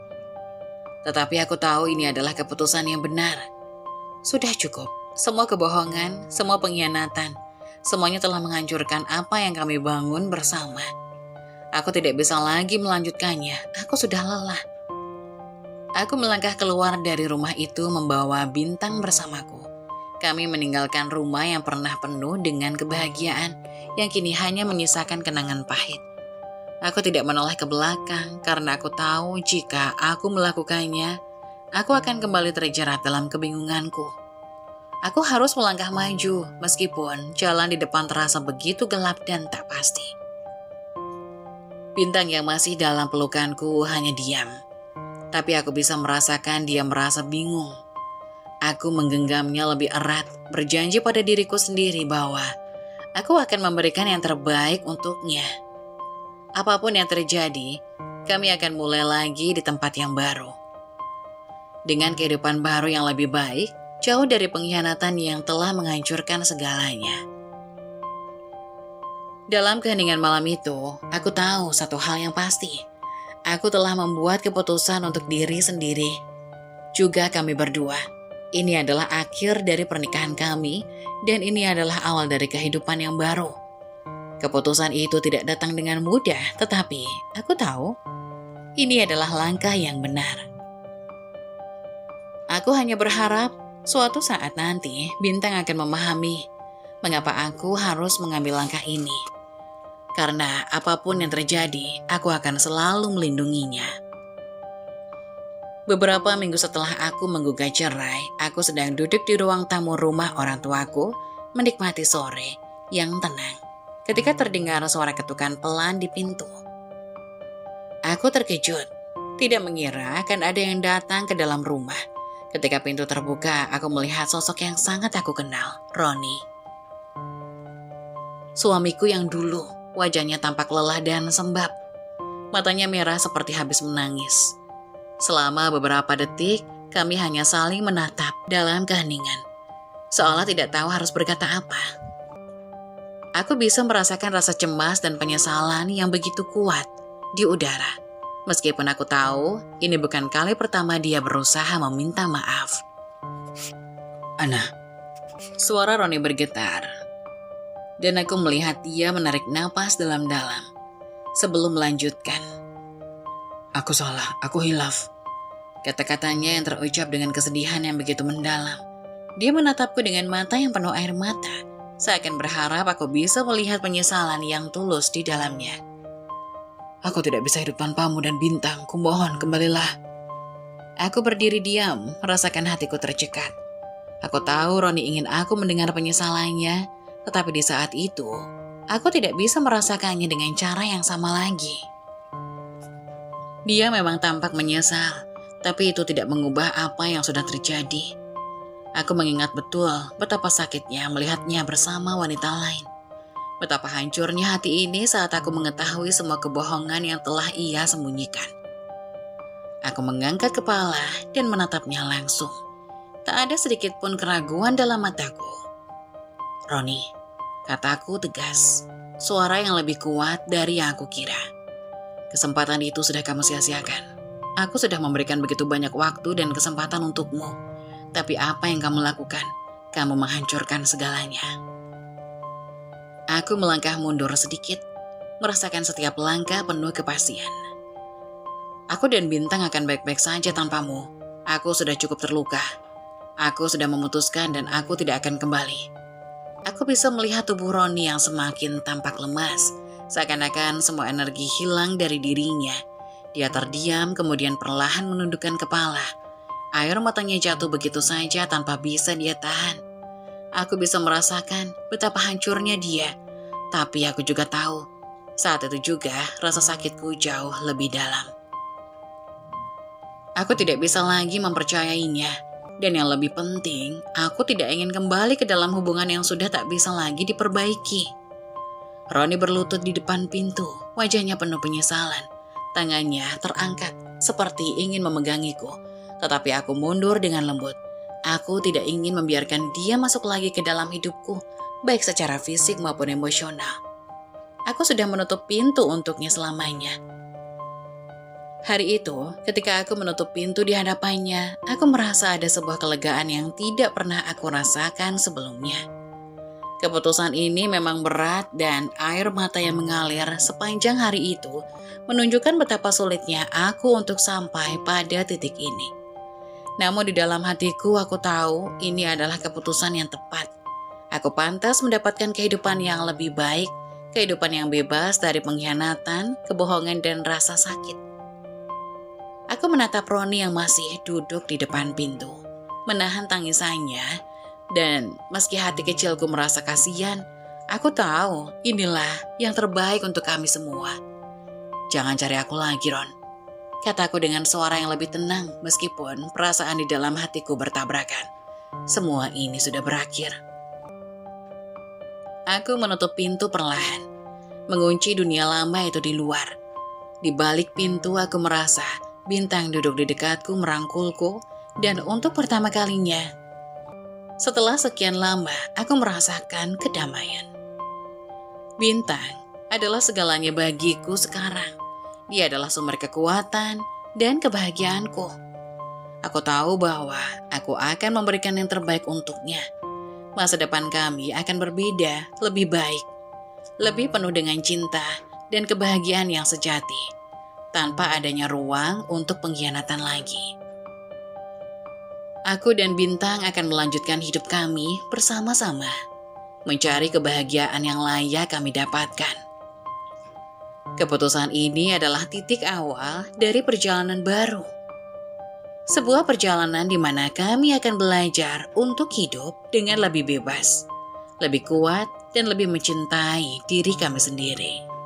Tetapi aku tahu ini adalah keputusan yang benar. Sudah cukup. Semua kebohongan, semua pengkhianatan, semuanya telah menghancurkan apa yang kami bangun bersama. Aku tidak bisa lagi melanjutkannya. Aku sudah lelah. Aku melangkah keluar dari rumah itu membawa Bintang bersamaku. Kami meninggalkan rumah yang pernah penuh dengan kebahagiaan, yang kini hanya menyisakan kenangan pahit. Aku tidak menoleh ke belakang karena aku tahu jika aku melakukannya, aku akan kembali terjerat dalam kebingunganku. Aku harus melangkah maju meskipun jalan di depan terasa begitu gelap dan tak pasti. Bintang yang masih dalam pelukanku hanya diam. Tapi aku bisa merasakan dia merasa bingung. Aku menggenggamnya lebih erat, berjanji pada diriku sendiri bahwa aku akan memberikan yang terbaik untuknya. Apapun yang terjadi, kami akan mulai lagi di tempat yang baru. Dengan kehidupan baru yang lebih baik, jauh dari pengkhianatan yang telah menghancurkan segalanya. Dalam keheningan malam itu, aku tahu satu hal yang pasti. Aku telah membuat keputusan untuk diri sendiri. Juga kami berdua. Ini adalah akhir dari pernikahan kami, dan ini adalah awal dari kehidupan yang baru. Keputusan itu tidak datang dengan mudah, tetapi aku tahu ini adalah langkah yang benar. Aku hanya berharap suatu saat nanti Bintang akan memahami mengapa aku harus mengambil langkah ini. Karena apapun yang terjadi, aku akan selalu melindunginya. Beberapa minggu setelah aku menggugat cerai, aku sedang duduk di ruang tamu rumah orang tuaku, menikmati sore yang tenang. Ketika terdengar suara ketukan pelan di pintu. Aku terkejut, tidak mengira akan ada yang datang ke dalam rumah. Ketika pintu terbuka, aku melihat sosok yang sangat aku kenal, Roni. Suamiku yang dulu. Wajahnya tampak lelah dan sembab. Matanya merah seperti habis menangis. Selama beberapa detik, kami hanya saling menatap dalam keheningan. Seolah tidak tahu harus berkata apa. Aku bisa merasakan rasa cemas dan penyesalan yang begitu kuat di udara. Meskipun aku tahu ini bukan kali pertama dia berusaha meminta maaf. Ana. Suara Roni bergetar. Dan aku melihat dia menarik napas dalam-dalam sebelum melanjutkan. Aku salah, aku hilaf. Kata-katanya yang terucap dengan kesedihan yang begitu mendalam. Dia menatapku dengan mata yang penuh air mata, seakan berharap aku bisa melihat penyesalan yang tulus di dalamnya. Aku tidak bisa hidup tanpamu dan Bintang, kumohon kembalilah. Aku berdiri diam, merasakan hatiku tercekat. Aku tahu Roni ingin aku mendengar penyesalannya, tetapi di saat itu, aku tidak bisa merasakannya dengan cara yang sama lagi. Dia memang tampak menyesal, tapi itu tidak mengubah apa yang sudah terjadi. Aku mengingat betul betapa sakitnya melihatnya bersama wanita lain. Betapa hancurnya hati ini saat aku mengetahui semua kebohongan yang telah ia sembunyikan. Aku mengangkat kepala dan menatapnya langsung. Tak ada sedikit pun keraguan dalam mataku. Roni, kataku tegas, suara yang lebih kuat dari yang aku kira. Kesempatan itu sudah kamu sia-siakan. Aku sudah memberikan begitu banyak waktu dan kesempatan untukmu. Tapi apa yang kamu lakukan? Kamu menghancurkan segalanya. Aku melangkah mundur sedikit, merasakan setiap langkah penuh kepastian. Aku dan Bintang akan baik-baik saja tanpamu. Aku sudah cukup terluka. Aku sudah memutuskan dan aku tidak akan kembali. Aku bisa melihat tubuh Roni yang semakin tampak lemas, seakan-akan semua energi hilang dari dirinya. Dia terdiam kemudian perlahan menundukkan kepala. Air matanya jatuh begitu saja tanpa bisa dia tahan. Aku bisa merasakan betapa hancurnya dia, tapi aku juga tahu, saat itu juga rasa sakitku jauh lebih dalam. Aku tidak bisa lagi mempercayainya. Dan yang lebih penting, aku tidak ingin kembali ke dalam hubungan yang sudah tak bisa lagi diperbaiki. Roni berlutut di depan pintu, wajahnya penuh penyesalan. Tangannya terangkat seperti ingin memegangiku, tetapi aku mundur dengan lembut. Aku tidak ingin membiarkan dia masuk lagi ke dalam hidupku, baik secara fisik maupun emosional. Aku sudah menutup pintu untuknya selamanya. Hari itu, ketika aku menutup pintu di hadapannya, aku merasa ada sebuah kelegaan yang tidak pernah aku rasakan sebelumnya. Keputusan ini memang berat dan air mata yang mengalir sepanjang hari itu menunjukkan betapa sulitnya aku untuk sampai pada titik ini. Namun di dalam hatiku aku tahu ini adalah keputusan yang tepat. Aku pantas mendapatkan kehidupan yang lebih baik, kehidupan yang bebas dari pengkhianatan, kebohongan, dan rasa sakit. Aku menatap Roni yang masih duduk di depan pintu, menahan tangisannya, dan meski hati kecilku merasa kasihan, aku tahu inilah yang terbaik untuk kami semua. Jangan cari aku lagi, Ron, kataku dengan suara yang lebih tenang meskipun perasaan di dalam hatiku bertabrakan. Semua ini sudah berakhir. Aku menutup pintu perlahan, mengunci dunia lama itu di luar. Di balik pintu aku merasa Bintang duduk di dekatku merangkulku, dan untuk pertama kalinya, setelah sekian lama, aku merasakan kedamaian. Bintang adalah segalanya bagiku sekarang. Dia adalah sumber kekuatan dan kebahagiaanku. Aku tahu bahwa aku akan memberikan yang terbaik untuknya. Masa depan kami akan berbeda, lebih baik, lebih penuh dengan cinta dan kebahagiaan yang sejati, tanpa adanya ruang untuk pengkhianatan lagi. Aku dan Bintang akan melanjutkan hidup kami bersama-sama, mencari kebahagiaan yang layak kami dapatkan. Keputusan ini adalah titik awal dari perjalanan baru. Sebuah perjalanan di mana kami akan belajar untuk hidup dengan lebih bebas, lebih kuat, dan lebih mencintai diri kami sendiri.